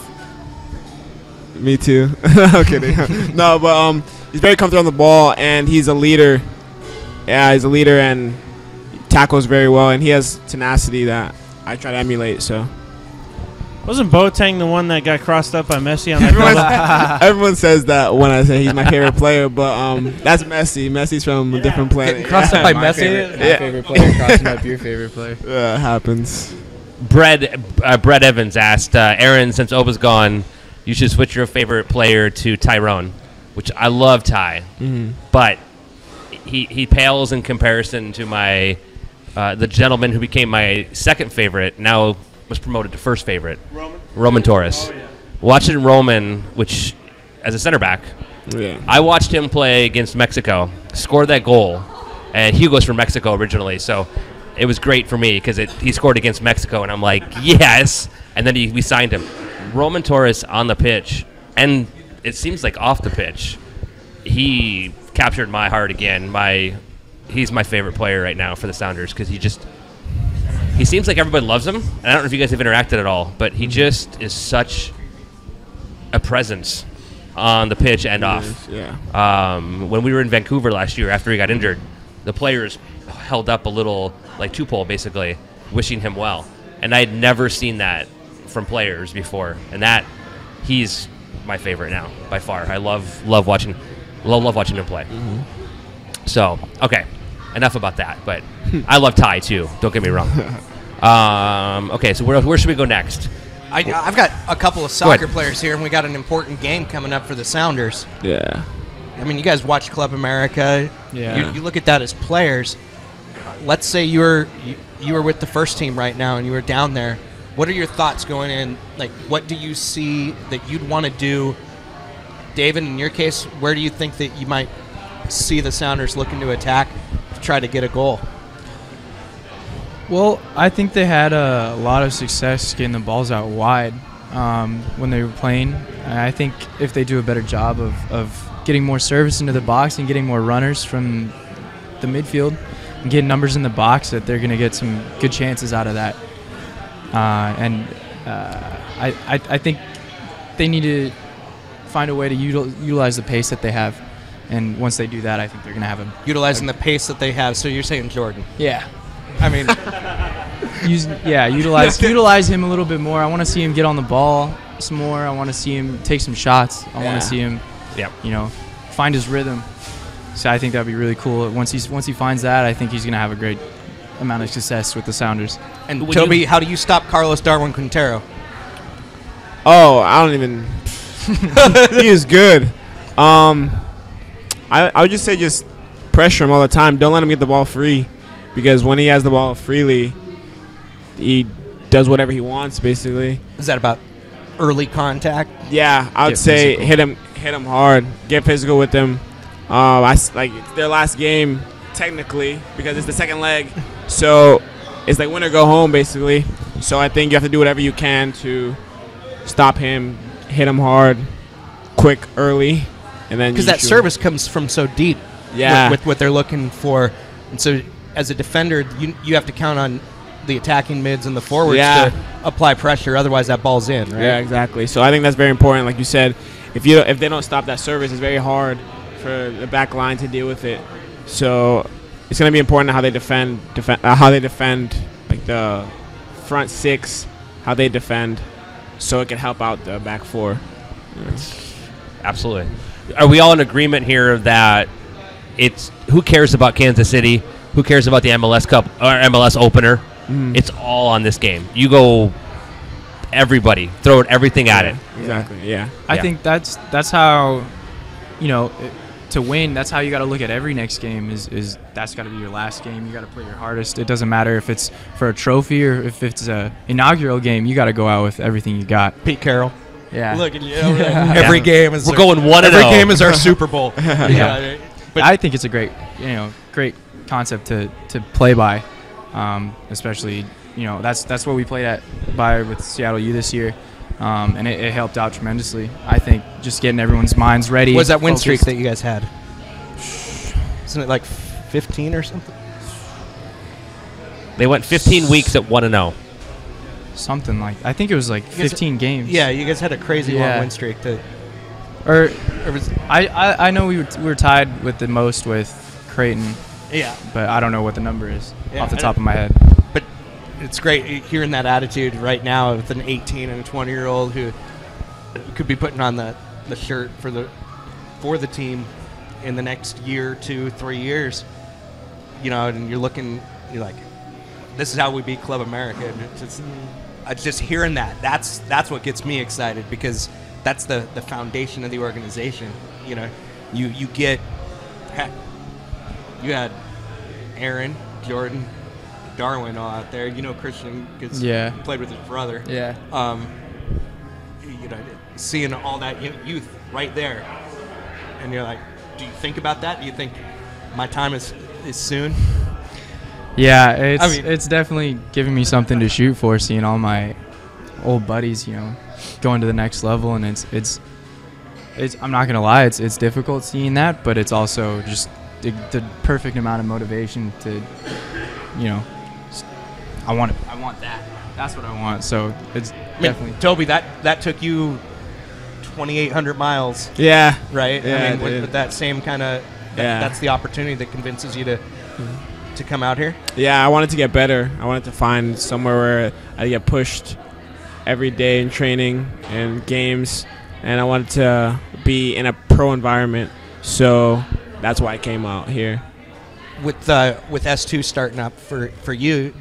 [SPEAKER 6] Me too. I'm kidding. No, but he's very comfortable on the ball, and he's a leader. Yeah, he's a leader and tackles very well, and he has tenacity that I try to emulate. So.
[SPEAKER 3] Wasn't Boateng the one that got crossed up by Messi on that?
[SPEAKER 6] Everyone says that when I say he's my favorite player, but that's Messi. Messi's from a different planet.
[SPEAKER 4] Crossed up by Messi?
[SPEAKER 5] My favorite player crossing up your favorite player.
[SPEAKER 6] Yeah, it happens.
[SPEAKER 2] Brett Evans asked, Aaron, since Oba's gone, you should switch your favorite player to Tyrone, which I love Ty, but he pales in comparison to my the gentleman who became my second favorite, now was promoted to first favorite, Roman Torres. Watching Roman, which as a center back, I watched him play against Mexico, score that goal, and Hugo's from Mexico originally, so it was great for me because he scored against Mexico, and I'm like, yes, and then we signed him. Roman Torres on the pitch, and it seems like off the pitch, he captured my heart again. He's my favorite player right now for the Sounders because he seems like everybody loves him. And I don't know if you guys have interacted at all, but he just is such a presence on the pitch and off.
[SPEAKER 6] Yeah.
[SPEAKER 2] When we were in Vancouver last year after he got injured, the players held up a little, like two-pole basically, wishing him well. And I had never seen that from players before. And he's my favorite now, by far. I love watching him play. So, okay. Enough about that, but I love Ty too. Don't get me wrong. Okay, so where should we go next?
[SPEAKER 4] I've got a couple of soccer players here, and we got an important game coming up for the Sounders.
[SPEAKER 6] Yeah.
[SPEAKER 4] I mean, you guys watch Club America.
[SPEAKER 5] Yeah.
[SPEAKER 4] You look at that as players. Let's say you were with the first team right now, and you were down there. What are your thoughts going in? Like, what do you see that you'd want to do? David, in your case, where do you think that you might see the Sounders looking to attack to try to get a goal?
[SPEAKER 5] Well, I think they had a lot of success getting the balls out wide when they were playing. And I think if they do a better job of getting more service into the box and getting more runners from the midfield and getting numbers in the box, that they're going to get some good chances out of that. I think they need to find a way to utilize the pace that they have. And once they do that, I think they're going to have a...
[SPEAKER 4] Utilizing the pace that they have. So you're saying Jordan.
[SPEAKER 5] Yeah.
[SPEAKER 4] I mean...
[SPEAKER 5] utilize him a little bit more. I want to see him get on the ball some more. I want to see him take some shots. I want to see him, find his rhythm. So I think that'd be really cool. Once he finds that, I think he's going to have a great amount of success with the Sounders.
[SPEAKER 4] And Toby, how do you stop Carlos Darwin Quintero?
[SPEAKER 6] Oh, I don't even... He is good. I would just say just pressure him all the time. Don't let him get the ball free, because when he has the ball freely, he does whatever he wants, basically.
[SPEAKER 4] Is that about early contact?
[SPEAKER 6] Yeah, I would say hit him hard, get physical with him. It's their last game technically because it's the second leg, so it's like win or go home basically. So I think you have to do whatever you can to stop him, hit him hard, quick, early. And then
[SPEAKER 4] because that service comes from so deep, with what they're looking for, and so as a defender, you have to count on the attacking mids and the forwards to apply pressure. Otherwise, that ball's in. Right?
[SPEAKER 6] Yeah, exactly. So I think that's very important. Like you said, if they don't stop that service, it's very hard for the back line to deal with it. So it's going to be important how they defend like the front six, how they defend, so it can help out the back four.
[SPEAKER 2] Absolutely. Are we all in agreement here that it's who cares about Kansas City? Who cares about the MLS Cup or MLS opener? It's all on this game. You go, everybody, throw everything at it.
[SPEAKER 6] Exactly. Yeah.
[SPEAKER 5] I think that's how, to win. That's how you got to look at every next game. Is that's got to be your last game. You got to play your hardest. It doesn't matter if it's for a trophy or if it's a inaugural game. You got to go out with everything you got.
[SPEAKER 4] Pete Carroll.
[SPEAKER 5] Yeah.
[SPEAKER 4] Look at you. Every game is.
[SPEAKER 2] We're going 1-0.
[SPEAKER 4] Every game is our Super Bowl.
[SPEAKER 5] Yeah. But I think it's a great concept to play by, especially that's what we played by with Seattle U this year, and it helped out tremendously. I think just getting everyone's minds ready.
[SPEAKER 4] What was that win streak
[SPEAKER 5] focused.
[SPEAKER 4] that you guys had? Isn't it like 15 or something?
[SPEAKER 2] They went 15 weeks at 1-0.
[SPEAKER 5] Something like, I think it was like 15 games.
[SPEAKER 4] Yeah, you guys had a crazy long win streak.
[SPEAKER 5] Or was, I know we were tied with the most with Creighton.
[SPEAKER 4] Yeah.
[SPEAKER 5] But I don't know what the number is
[SPEAKER 4] Yeah,
[SPEAKER 5] off the top of my head.
[SPEAKER 4] But it's great hearing that attitude right now with an 18 and a 20-year-old who could be putting on the shirt for the team in the next year, 2, 3 years. And you're like, this is how we beat Club America. And just hearing that, that's what gets me excited, because that's the foundation of the organization. You had Aaron, Jordan, Darwin all out there. Christian, because he played with his brother.
[SPEAKER 5] Yeah.
[SPEAKER 4] Seeing all that youth right there, and you're like, do you think about that? Do you think my time is soon?
[SPEAKER 5] Yeah, it's definitely giving me something to shoot for, seeing all my old buddies, going to the next level, and it's I'm not gonna lie, it's difficult seeing that, but it's also just the perfect amount of motivation to, I want that. That's what I want. So it's definitely.
[SPEAKER 4] Toby, that took you 2,800 miles.
[SPEAKER 6] Yeah.
[SPEAKER 4] Right.
[SPEAKER 6] Yeah,
[SPEAKER 4] with that same kind of. That's the opportunity that convinces you to come out here.
[SPEAKER 6] Yeah, I wanted to get better. I wanted to find somewhere where I get pushed every day in training and games, and I wanted to be in a pro environment. So that's why I came out here.
[SPEAKER 4] With S2 starting up for you,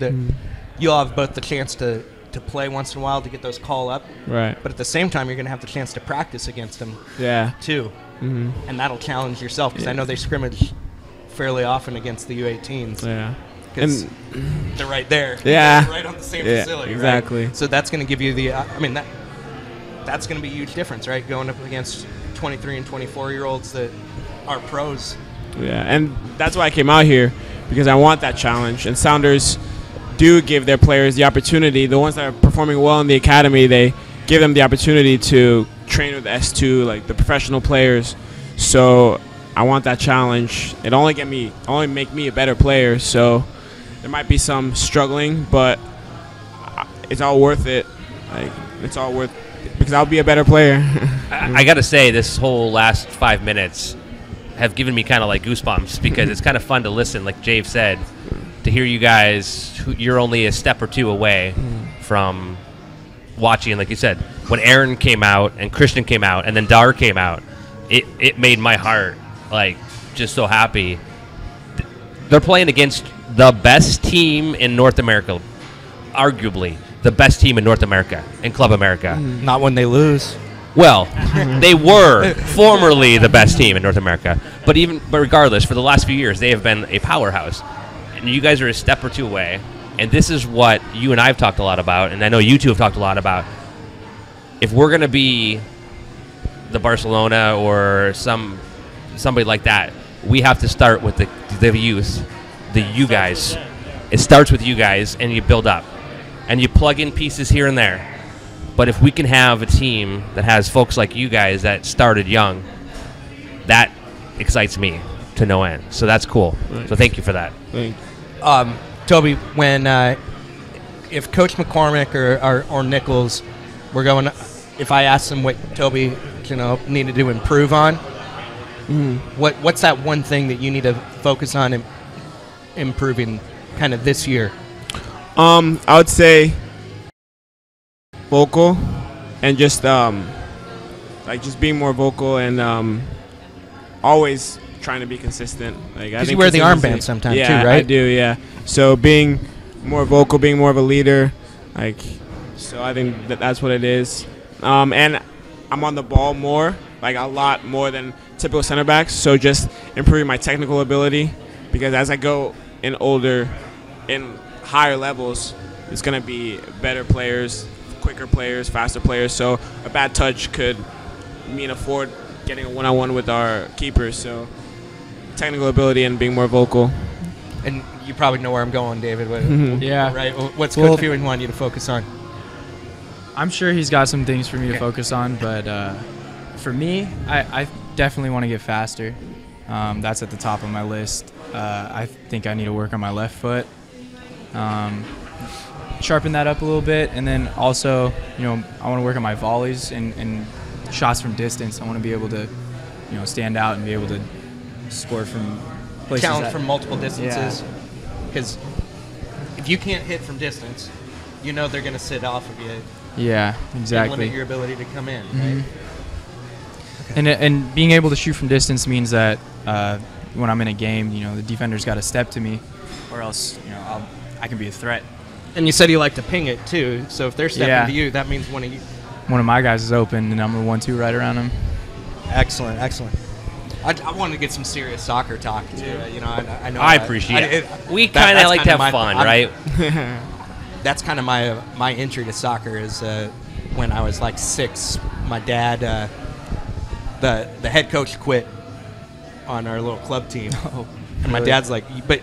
[SPEAKER 4] you'll have both the chance to play once in a while to get those call up,
[SPEAKER 6] right?
[SPEAKER 4] But at the same time, you're going to have the chance to practice against them, too, and that'll challenge yourself, because I know they scrimmage fairly often against the U18s.
[SPEAKER 6] Yeah.
[SPEAKER 4] Because they're right there.
[SPEAKER 6] Yeah.
[SPEAKER 4] They're right on the same facility.
[SPEAKER 6] Exactly.
[SPEAKER 4] Right? So that's going to give you the. That's going to be a huge difference, right? Going up against 23 and 24-year-olds that are pros.
[SPEAKER 6] Yeah, and that's why I came out here, because I want that challenge. And Sounders do give their players the opportunity. The ones that are performing well in the academy, they give them the opportunity to train with S2, like the professional players. So I want that challenge. It only make me a better player. So there might be some struggling, but it's all worth it. Like, it's all worth it, because I'll be a better player.
[SPEAKER 2] I got to say, this whole last 5 minutes have given me kind of like goosebumps, because it's kind of fun to listen, like Jave said, to hear you guys. You're only a step or two away from watching, like you said, when Aaron came out and Christian came out and then Dar came out, it made my heart like just so happy. They're playing against the best team in North America, arguably the best team in North America, in Club America.
[SPEAKER 4] Not when they lose.
[SPEAKER 2] Well, they were formerly the best team in North America, but regardless, for the last few years, they have been a powerhouse. And you guys are a step or two away, and this is what you and I have talked a lot about, and I know you two have talked a lot about. If we're going to be the Barcelona or somebody like that, we have to start with the youth, you guys. It starts with you guys, and you build up, and you plug in pieces here and there. But if we can have a team that has folks like you guys that started young, that excites me to no end. So that's cool. Right. So thank you for that.
[SPEAKER 4] Toby, when if Coach McCormick or Nichols were going, if I asked them what Toby needed to improve on, what's that one thing that you need to focus on improving kind of this year?
[SPEAKER 6] I would say vocal, and just just being more vocal, and always trying to be consistent.
[SPEAKER 4] Because you wear the armband sometimes too, right?
[SPEAKER 6] I do, yeah. So being more vocal, being more of a leader, so I think that's what it is. And I'm on the ball more, a lot more than typical center backs. So just improving my technical ability, because as I go in higher levels, it's gonna be better players, quicker players, faster players. So a bad touch could mean a forward getting a one-on-one with our keepers. So technical ability and being more vocal.
[SPEAKER 4] And you probably know where I'm going, David.
[SPEAKER 5] Yeah.
[SPEAKER 4] Right. What's
[SPEAKER 5] Well-
[SPEAKER 4] Coach Ewing want you to focus on?
[SPEAKER 5] I'm sure he's got some things for me to focus on, but for me, I definitely want to get faster. That's at the top of my list. I think I need to work on my left foot, sharpen that up a little bit, and then also, I want to work on my volleys and shots from distance. I want to be able to, stand out and be able to score from places.
[SPEAKER 4] Challenge from multiple distances. Because if you can't hit from distance, they're going to sit off of you.
[SPEAKER 5] Yeah,
[SPEAKER 4] And
[SPEAKER 5] exactly.
[SPEAKER 4] limit your ability to come in, right?
[SPEAKER 5] And being able to shoot from distance means that when I'm in a game, the defender's got to step to me, or else I can be a threat.
[SPEAKER 4] And you said you like to ping it too, so if they're stepping
[SPEAKER 5] Yeah.
[SPEAKER 4] to you, that means one of you.
[SPEAKER 5] One of my guys is open, and I'm the 1-2 right around him.
[SPEAKER 4] Excellent. I wanted to get some serious soccer talk too. I know.
[SPEAKER 2] I appreciate it. We kind of
[SPEAKER 4] that's
[SPEAKER 2] like to
[SPEAKER 4] kinda
[SPEAKER 2] have fun, right?
[SPEAKER 4] That's kind of my entry to soccer is when I was like 6. My dad, the head coach, quit on our little club team, and my dad's like, but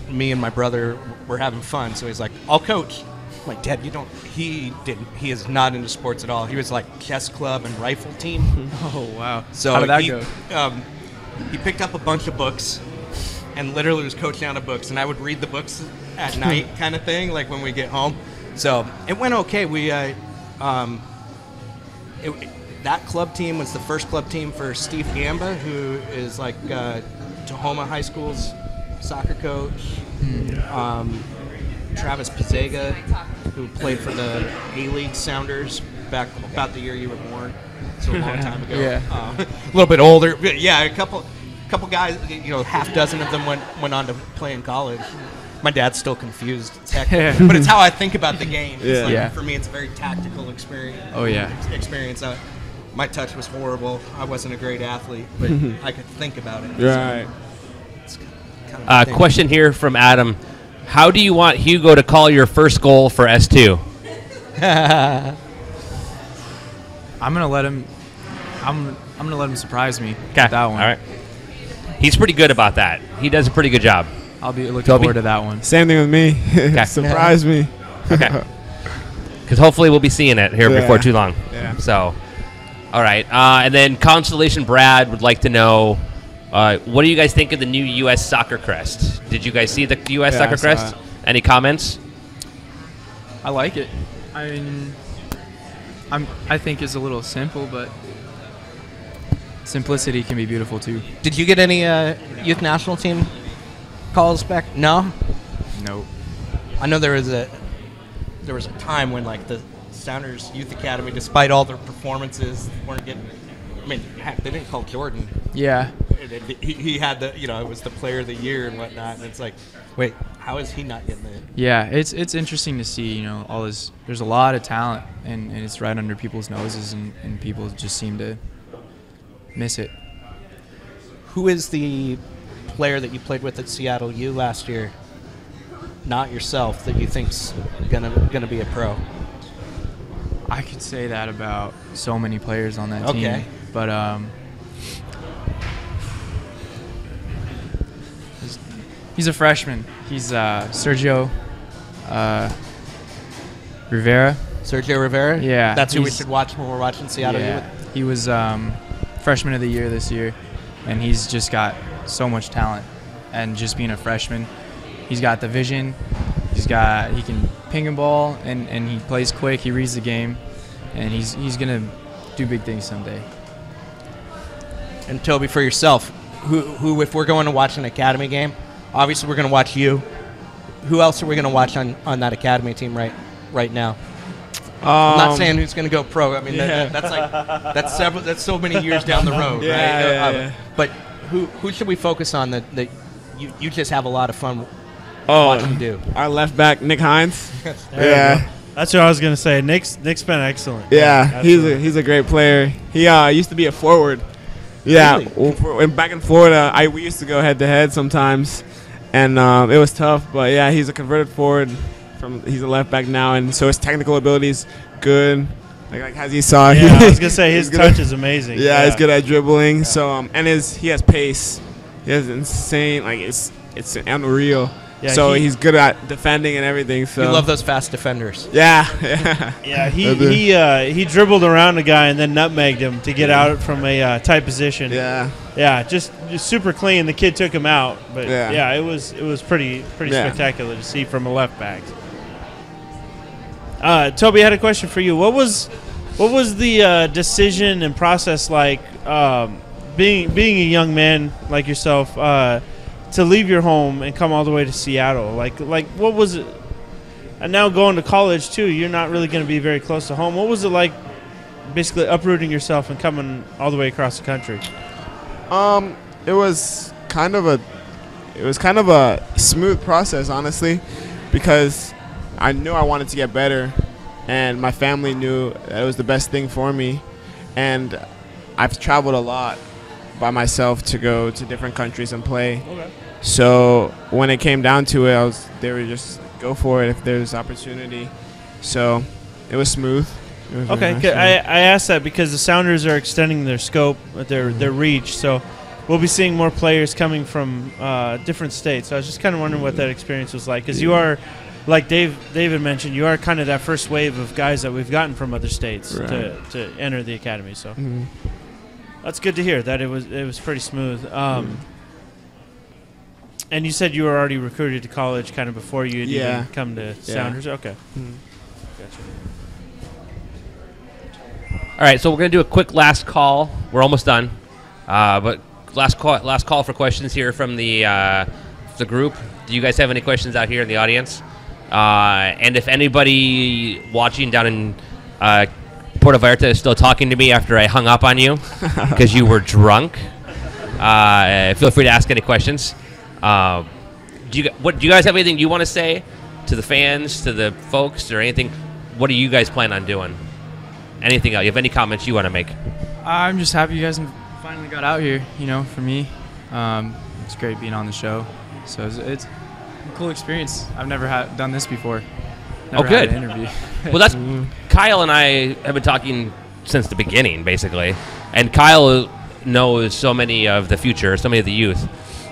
[SPEAKER 4] me and my brother were having fun, so he's like, I'll coach. I'm like, Dad, he is not into sports at all. He was like chess club and rifle team.
[SPEAKER 5] Oh, wow.
[SPEAKER 4] So
[SPEAKER 5] How did that
[SPEAKER 4] he,
[SPEAKER 5] go?
[SPEAKER 4] He picked up a bunch of books and literally was coaching out of books, and I would read the books at night kind of thing, like when we get home. So it went okay. That club team was the first club team for Steve Gamba, who is like Tahoma High School's soccer coach. Travis Pizzega, who played for the A-League Sounders back about the year you were born, so a long time ago.
[SPEAKER 5] Yeah.
[SPEAKER 4] A little bit older, but yeah, a couple guys, half dozen of them went on to play in college. My dad's still confused, but it's how I think about the game. It's like,
[SPEAKER 5] Yeah.
[SPEAKER 4] For me, it's a very tactical experience.
[SPEAKER 5] Oh, yeah.
[SPEAKER 4] My touch was horrible. I wasn't a great athlete, but I could think about it.
[SPEAKER 6] Right.
[SPEAKER 4] So it's kind of my thing.
[SPEAKER 2] Question here from Adam. How do you want Hugo to call your first goal for S2?
[SPEAKER 5] I'm gonna let him. I'm gonna let him surprise me with that one.
[SPEAKER 2] All right. He's pretty good about that. He does a pretty good job.
[SPEAKER 5] I'll be looking
[SPEAKER 2] Toby?
[SPEAKER 5] forward to that one.
[SPEAKER 6] Same thing with me. Surprise me.
[SPEAKER 2] Okay. Because hopefully we'll be seeing it here before too long.
[SPEAKER 6] Yeah.
[SPEAKER 2] So, all right. And then Constellation Brad would like to know, what do you guys think of the new U.S. soccer crest? Did you guys see the U.S.
[SPEAKER 5] Yeah,
[SPEAKER 2] soccer
[SPEAKER 5] I saw
[SPEAKER 2] crest?
[SPEAKER 5] it.
[SPEAKER 2] Any comments?
[SPEAKER 5] I like it. I mean, I think it's a little simple, but simplicity can be beautiful too.
[SPEAKER 4] Did you get any youth national team calls back? No.
[SPEAKER 5] Nope.
[SPEAKER 4] I know there was a time when like the Sounders Youth Academy, despite all their performances, weren't getting. I mean, heck, they didn't call Jordan.
[SPEAKER 5] Yeah.
[SPEAKER 4] He had the it was the player of the year and whatnot, and it's like, wait, how is he not getting it?
[SPEAKER 5] Yeah, it's interesting to see, all this. There's a lot of talent, and it's right under people's noses, and people just seem to miss it.
[SPEAKER 4] Who is the player that you played with at Seattle U last year? Not yourself, that you think's gonna be a pro.
[SPEAKER 5] I could say that about so many players on that team, but he's a freshman. He's Sergio Rivera.
[SPEAKER 4] Sergio Rivera?
[SPEAKER 5] Yeah,
[SPEAKER 4] That's who we
[SPEAKER 5] he's-
[SPEAKER 4] should watch when we're watching Seattle U.
[SPEAKER 5] Yeah, he was freshman of the year this year, and he's just got so much talent. And just being a freshman, he's got the vision. He can ping a ball, and he plays quick. He reads the game, and he's gonna do big things someday.
[SPEAKER 4] And Toby, for yourself, who if we're going to watch an academy game, obviously we're going to watch you. Who else are we going to watch on that academy team right now? I'm not saying who's going to go pro. I mean, that's so many years down the road, right?
[SPEAKER 6] Yeah.
[SPEAKER 4] But who should we focus on that you just have a lot of fun watching do?
[SPEAKER 6] Our left back, Nick Hines.
[SPEAKER 3] Yeah. That's what I was gonna say. Nick's been excellent.
[SPEAKER 6] Yeah, he's a great player. He used to be a forward. Yeah,
[SPEAKER 4] Really?
[SPEAKER 6] back in Florida, we used to go head to head sometimes, and it was tough. But yeah, he's a converted forward. He's a left back now, and so his technical ability's good. Like as you saw,
[SPEAKER 3] Yeah, I was gonna say his
[SPEAKER 6] he's good
[SPEAKER 3] touch is amazing.
[SPEAKER 6] Yeah, he's good at dribbling. So and he has pace. He has insane, like it's unreal.
[SPEAKER 3] Yeah,
[SPEAKER 6] so he's good at defending and everything. So
[SPEAKER 4] You love those fast defenders.
[SPEAKER 6] Yeah.
[SPEAKER 3] Yeah, he dribbled around a guy and then nutmegged him to get out from a tight position.
[SPEAKER 6] Yeah.
[SPEAKER 3] Yeah, just super clean. The kid took him out, but
[SPEAKER 6] Yeah.
[SPEAKER 3] it was pretty
[SPEAKER 6] Yeah.
[SPEAKER 3] spectacular to see from a left back. Toby, I had a question for you. What was the decision and process like, being a young man like yourself, to leave your home and come all the way to Seattle? Like what was it? And now going to college too, you're not really going to be very close to home. What was it like, basically uprooting yourself and coming all the way across the country?
[SPEAKER 6] It was kind of a smooth process, honestly, because I knew I wanted to get better, and my family knew that it was the best thing for me, and I've traveled a lot by myself to go to different countries and play.
[SPEAKER 3] Okay.
[SPEAKER 6] So when it came down to it, they were just go for it if there's opportunity. So it was smooth. It was
[SPEAKER 3] Okay,
[SPEAKER 6] very
[SPEAKER 3] good.
[SPEAKER 6] nice.
[SPEAKER 3] I asked that because the Sounders are extending their scope, their reach. So we'll be seeing more players coming from different states. So I was just kind of wondering what that experience was like, because you are, like David mentioned, you are kind of that first wave of guys that we've gotten from other states to enter the academy. So that's good to hear that it was pretty smooth. And you said you were already recruited to college kind of before you had even come to Sounders. Okay. Gotcha.
[SPEAKER 2] All right, so we're going to do a quick last call. We're almost done. But last call for questions here from the group. Do you guys have any questions out here in the audience? And if anybody watching down in Puerto Vallarta is still talking to me after I hung up on you because you were drunk, feel free to ask any questions. Do you guys have anything you want to say to the fans, to the folks, or anything? What do you guys plan on doing? Anything else? You have any comments you want to make?
[SPEAKER 5] I'm just happy you guys finally got out here. For me, it's great being on the show. So it's a cool experience. I've never done this before. Never
[SPEAKER 2] good.
[SPEAKER 5] had an interview.
[SPEAKER 2] Well, that's Kyle and I have been talking since the beginning, basically. And Kyle knows so many of the future, so many of the youth.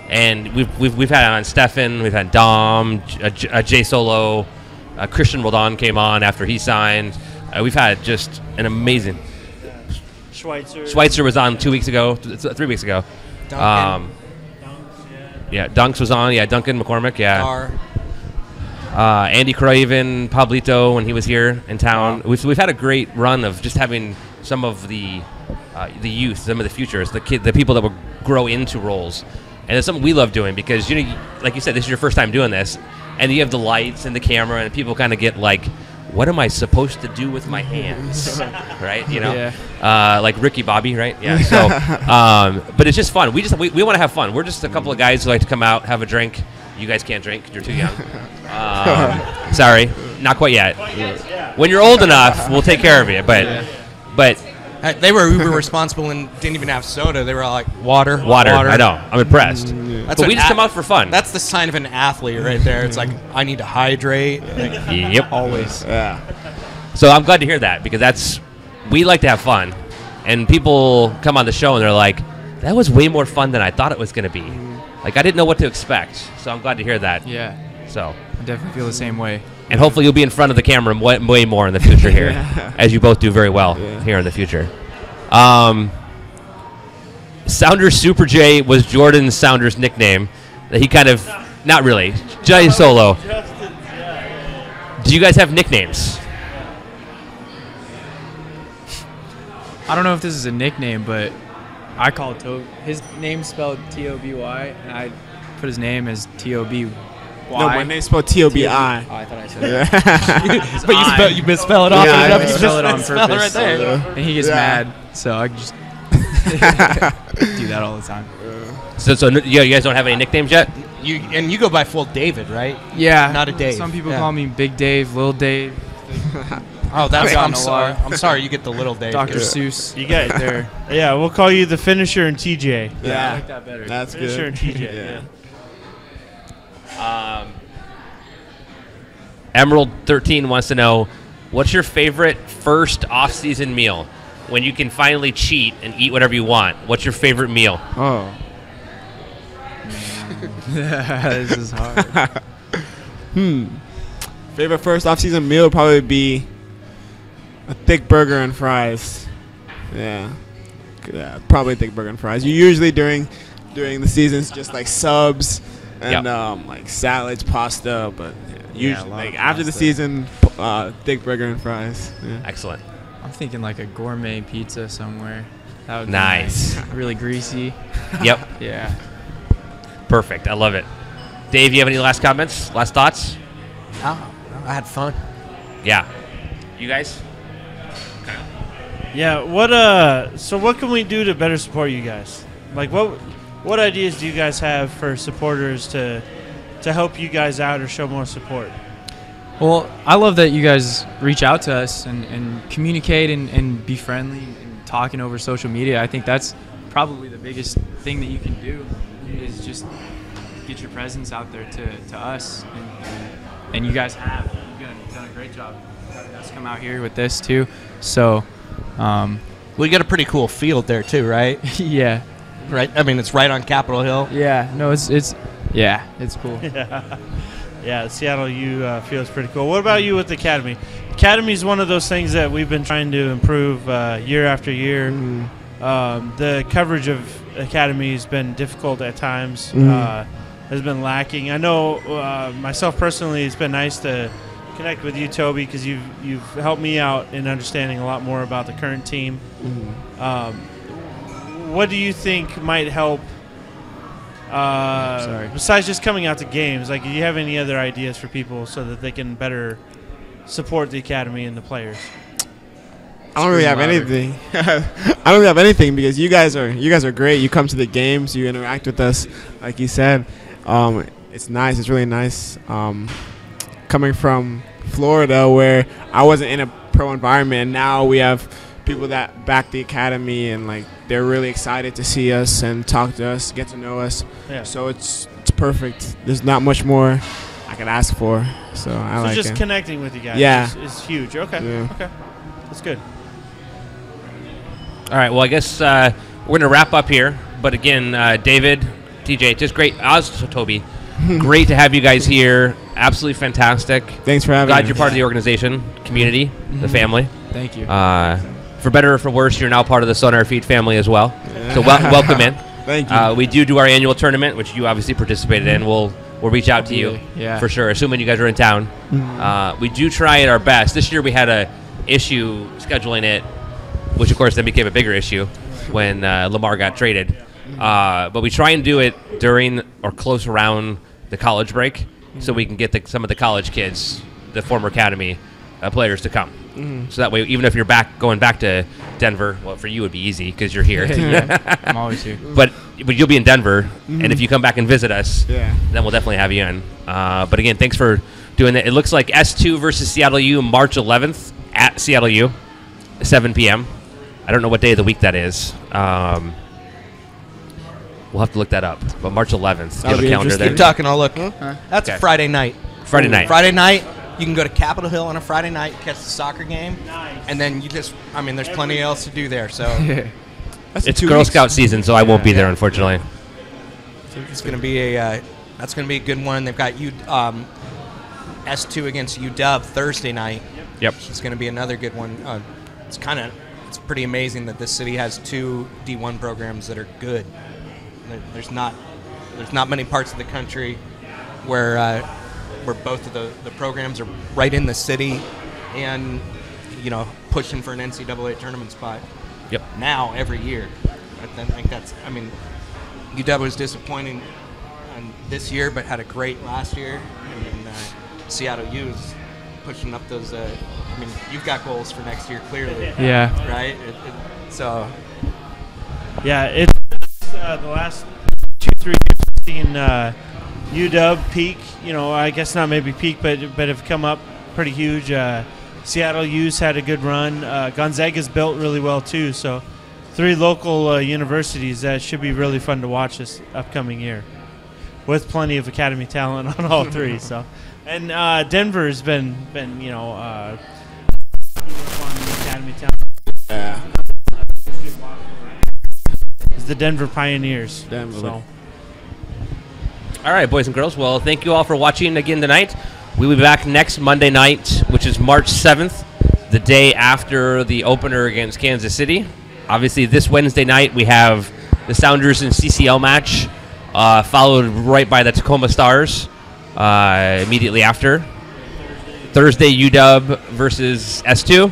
[SPEAKER 2] And we've had on Stefan, we've had Dom, Jay Solo, Christian Roldan came on after he signed. We've had just an amazing. Schweitzer was on 3 weeks ago.
[SPEAKER 4] Duncan.
[SPEAKER 2] Dunks was on. Yeah, Duncan McCormick. Yeah.
[SPEAKER 4] Dar.
[SPEAKER 2] Andy Craven, Pablito when he was here in town. We've had a great run of just having some of the youth, some of the futures, the people that will grow into roles. And it's something we love doing because, like you said, this is your first time doing this, and you have the lights and the camera, and people kind of get like, what am I supposed to do with my hands? Right?
[SPEAKER 5] Yeah.
[SPEAKER 2] Like Ricky Bobby, right? Yeah. So, but it's just fun. We want to have fun. We're just a couple of guys who like to come out, have a drink. You guys can't drink 'cause you're too young. Sorry, not quite yet. When you're old enough, we'll take care of you. But
[SPEAKER 4] They were uber responsible and didn't even have soda. They were all like water.
[SPEAKER 2] I know. I'm impressed.
[SPEAKER 4] That's
[SPEAKER 2] But we
[SPEAKER 4] an
[SPEAKER 2] just come out for fun.
[SPEAKER 4] That's the sign of an athlete right there. It's like, I need to hydrate.
[SPEAKER 2] Yep.
[SPEAKER 4] Always.
[SPEAKER 6] Yeah.
[SPEAKER 2] So I'm glad to hear that because we like to have fun, and people come on the show and they're like, that was way more fun than I thought it was going to be. Like I didn't know what to expect. So I'm glad to hear that.
[SPEAKER 5] Yeah.
[SPEAKER 2] So.
[SPEAKER 5] I definitely feel the same way.
[SPEAKER 2] And hopefully you'll be in front of the camera way more in the future here, as you both do very well here in the future. Sounders Super J was Jordan Sounders' nickname that he kind of, not really, Jay Solo. Do you guys have nicknames?
[SPEAKER 5] I don't know if this is a nickname, but I call it Toby. His name's spelled T-O-B-Y, and I put his name as T-O-B-Y.
[SPEAKER 6] No, my name's spelled T-O-B-I.
[SPEAKER 5] Oh, I thought I said that.
[SPEAKER 4] But you misspell it off.
[SPEAKER 6] Yeah,
[SPEAKER 4] Yeah,
[SPEAKER 6] I
[SPEAKER 5] misspell it on
[SPEAKER 4] misspell
[SPEAKER 5] purpose.
[SPEAKER 4] right there.
[SPEAKER 5] And he gets mad, so I just do that all the time.
[SPEAKER 2] So you guys don't have any nicknames yet?
[SPEAKER 4] You go by full David, right?
[SPEAKER 5] Yeah.
[SPEAKER 4] Not a Dave.
[SPEAKER 5] Some people
[SPEAKER 4] Yeah.
[SPEAKER 5] call me Big Dave, Lil Dave,
[SPEAKER 4] Oh, that's.
[SPEAKER 5] I've gotten
[SPEAKER 4] I'm
[SPEAKER 5] a
[SPEAKER 4] sorry.
[SPEAKER 5] lot.
[SPEAKER 4] I'm sorry. You get the little Dave.
[SPEAKER 5] Dr. Seuss.
[SPEAKER 3] You got it there. Yeah, we'll call you the finisher and TJ.
[SPEAKER 6] Yeah.
[SPEAKER 5] I like that better.
[SPEAKER 6] That's
[SPEAKER 3] Finisher and
[SPEAKER 6] good.
[SPEAKER 3] TJ. Yeah.
[SPEAKER 2] Emerald 13 wants to know, what's your favorite first off-season meal? When you can finally cheat and eat whatever you want, what's your favorite meal?
[SPEAKER 6] Oh.
[SPEAKER 5] This is hard.
[SPEAKER 6] Favorite first off-season meal would probably be a thick burger and fries. Yeah, probably a thick burger and fries. Usually during the seasons, just like subs and like salads, pasta. But usually like after the season, thick burger and fries. Yeah.
[SPEAKER 2] Excellent.
[SPEAKER 5] I'm thinking like a gourmet pizza somewhere. That would be
[SPEAKER 2] Nice.
[SPEAKER 5] Really greasy.
[SPEAKER 2] Yep.
[SPEAKER 5] Yeah.
[SPEAKER 2] Perfect. I love it. Dave, you have any last comments? Last thoughts?
[SPEAKER 4] Oh, I had fun.
[SPEAKER 2] Yeah. You guys?
[SPEAKER 3] Yeah. So what can we do to better support you guys? Like, what ideas do you guys have for supporters to help you guys out or show more support?
[SPEAKER 5] Well, I love that you guys reach out to us and communicate and be friendly and talking over social media. I think that's probably the biggest thing that you can do is just get your presence out there to us. And you guys have. You've done a great job having us come out here with this, too. So,
[SPEAKER 4] We got a pretty cool field there too, right?
[SPEAKER 5] yeah.
[SPEAKER 4] Right. I mean, it's right on Capitol Hill.
[SPEAKER 5] Yeah. No, it's cool.
[SPEAKER 3] Yeah, Seattle U feels pretty cool. What about you with the Academy? Academy is one of those things that we've been trying to improve year after year. The coverage of Academy has been difficult at times, has been lacking. I know myself personally, it's been nice to connect with you, Toby, because you've helped me out in understanding a lot more about the current team. What do you think might help? Besides just coming out to games, like, do you have any other ideas for people so that they can better support the Academy and the players?
[SPEAKER 6] I don't really have anything. I don't really have anything because you guys are great. You come to the games, you interact with us, like you said. It's nice. It's really nice. Coming from Florida, where I wasn't in a pro environment, and now we have people that back the Academy, and like they're really excited to see us and talk to us, get to know us.
[SPEAKER 3] Yeah.
[SPEAKER 6] So it's perfect. There's not much more I could ask for. So I like
[SPEAKER 3] just
[SPEAKER 6] it.
[SPEAKER 3] Connecting with you guys is huge. Okay.
[SPEAKER 6] Yeah.
[SPEAKER 3] Okay. That's good.
[SPEAKER 2] All right. Well, I guess we're going to wrap up here. But again, David, TJ, just great. Also, Toby, great to have you guys here. Absolutely fantastic.
[SPEAKER 6] Thanks for having
[SPEAKER 2] Glad
[SPEAKER 6] me.
[SPEAKER 2] you're part of the organization, community, the family.
[SPEAKER 5] Thank you.
[SPEAKER 2] For better or for worse, you're now part of the SonarFeed family as well. So welcome in.
[SPEAKER 6] Thank you.
[SPEAKER 2] We do our annual tournament, which you obviously participated in. We'll reach out to you for sure, assuming you guys are in town. We do try at our best. This year we had a issue scheduling it, which of course then became a bigger issue when Lamar got traded. But we try and do it during or close around the college break, so we can get some of the college kids, the former Academy
[SPEAKER 7] players to come. So that way, even if you're going back to Denver, well, for you it would be easy because you're here.
[SPEAKER 5] I'm always here.
[SPEAKER 7] But you'll be in Denver, and if you come back and visit us, then we'll definitely have you in. But again, thanks for doing that. It looks like S2 versus Seattle U, March 11th at Seattle U, 7 p.m. I don't know what day of the week that is. We'll have to look that up. But March 11th, do you have a calendar there?
[SPEAKER 4] Keep talking. I'll look. That's
[SPEAKER 7] Okay.
[SPEAKER 4] Friday night.
[SPEAKER 7] Friday night.
[SPEAKER 4] Friday night. You can go to Capitol Hill on a Friday night, catch the soccer game, and then there's plenty else to do there. So
[SPEAKER 7] It's Girl Scout season, so I won't be there, unfortunately.
[SPEAKER 4] it's going to be that's going to be a good one. They've got S2 against UW Thursday night.
[SPEAKER 7] Yep.
[SPEAKER 4] It's going to be another good one. It's pretty amazing that this city has two D1 programs that are good. There's not many parts of the country where both of the programs are right in the city and pushing for an NCAA tournament spot.
[SPEAKER 7] Yep.
[SPEAKER 4] Now every year. I think UW was disappointing this year, but had a great last year. And Seattle U is pushing up those. You've got goals for next year, clearly.
[SPEAKER 5] Yeah.
[SPEAKER 4] Right.
[SPEAKER 3] Yeah, it's the last 2-3 years I've seen UW peak. I guess not maybe peak, but have come up pretty huge. Seattle U's had a good run. Gonzaga's built really well too. So 3 local universities that should be really fun to watch this upcoming year, with plenty of academy talent on all 3. So, and Denver's been academy talent.
[SPEAKER 6] Yeah.
[SPEAKER 3] It's the Denver Pioneers.
[SPEAKER 6] Denver.
[SPEAKER 3] So.
[SPEAKER 7] All right, boys and girls. Well, thank you all for watching again tonight. We will be back next Monday night, which is March 7th, the day after the opener against Kansas City. Obviously, this Wednesday night, we have the Sounders and CCL match, followed right by the Tacoma Stars immediately after. Thursday, UW versus S2.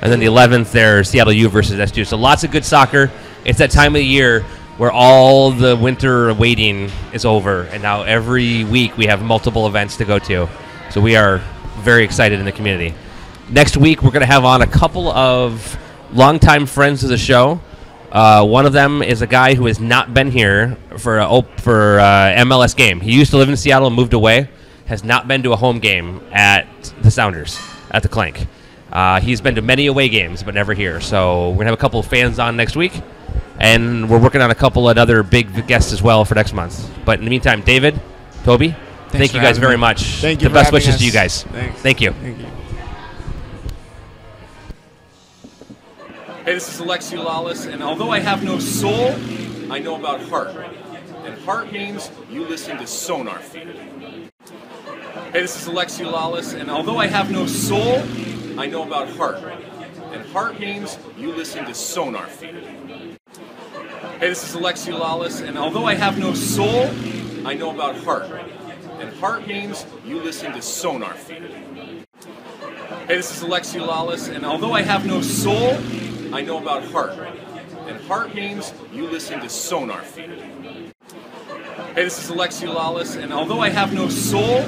[SPEAKER 7] And then the 11th, there's Seattle U versus S2. So lots of good soccer. It's that time of the year where all the winter waiting is over, and now every week we have multiple events to go to. So we are very excited in the community. Next week we're going to have on a couple of longtime friends of the show. One of them is a guy who has not been here for MLS game. He used to live in Seattle and moved away. Has not been to a home game at the Sounders, at the Clank. He's been to many away games, but never here. So we're going to have a couple of fans on next week. And we're working on a couple of other big guests as well for next month. But in the meantime, David, Toby, thank you guys very much.
[SPEAKER 6] Thank you.
[SPEAKER 7] The best wishes to you guys.
[SPEAKER 6] Thanks.
[SPEAKER 7] Thank you.
[SPEAKER 6] Thank you.
[SPEAKER 8] Hey, this is Alexi Lawless, and although I have no soul, I know about heart. And heart means you listen to SonarFeed. Hey, this is Alexi Lawless, and although I have no soul, I know about heart. And heart means you listen to SonarFeed. Hey, this is Alexi Lawless, and although I have no soul, I know about heart. And heart means you listen to SonarFeed. Hey, this is Alexi Lawless, and although I have no soul, I know about heart. And heart means you listen to SonarFeed. Hey, this is Alexi Lawless, and although I have no soul,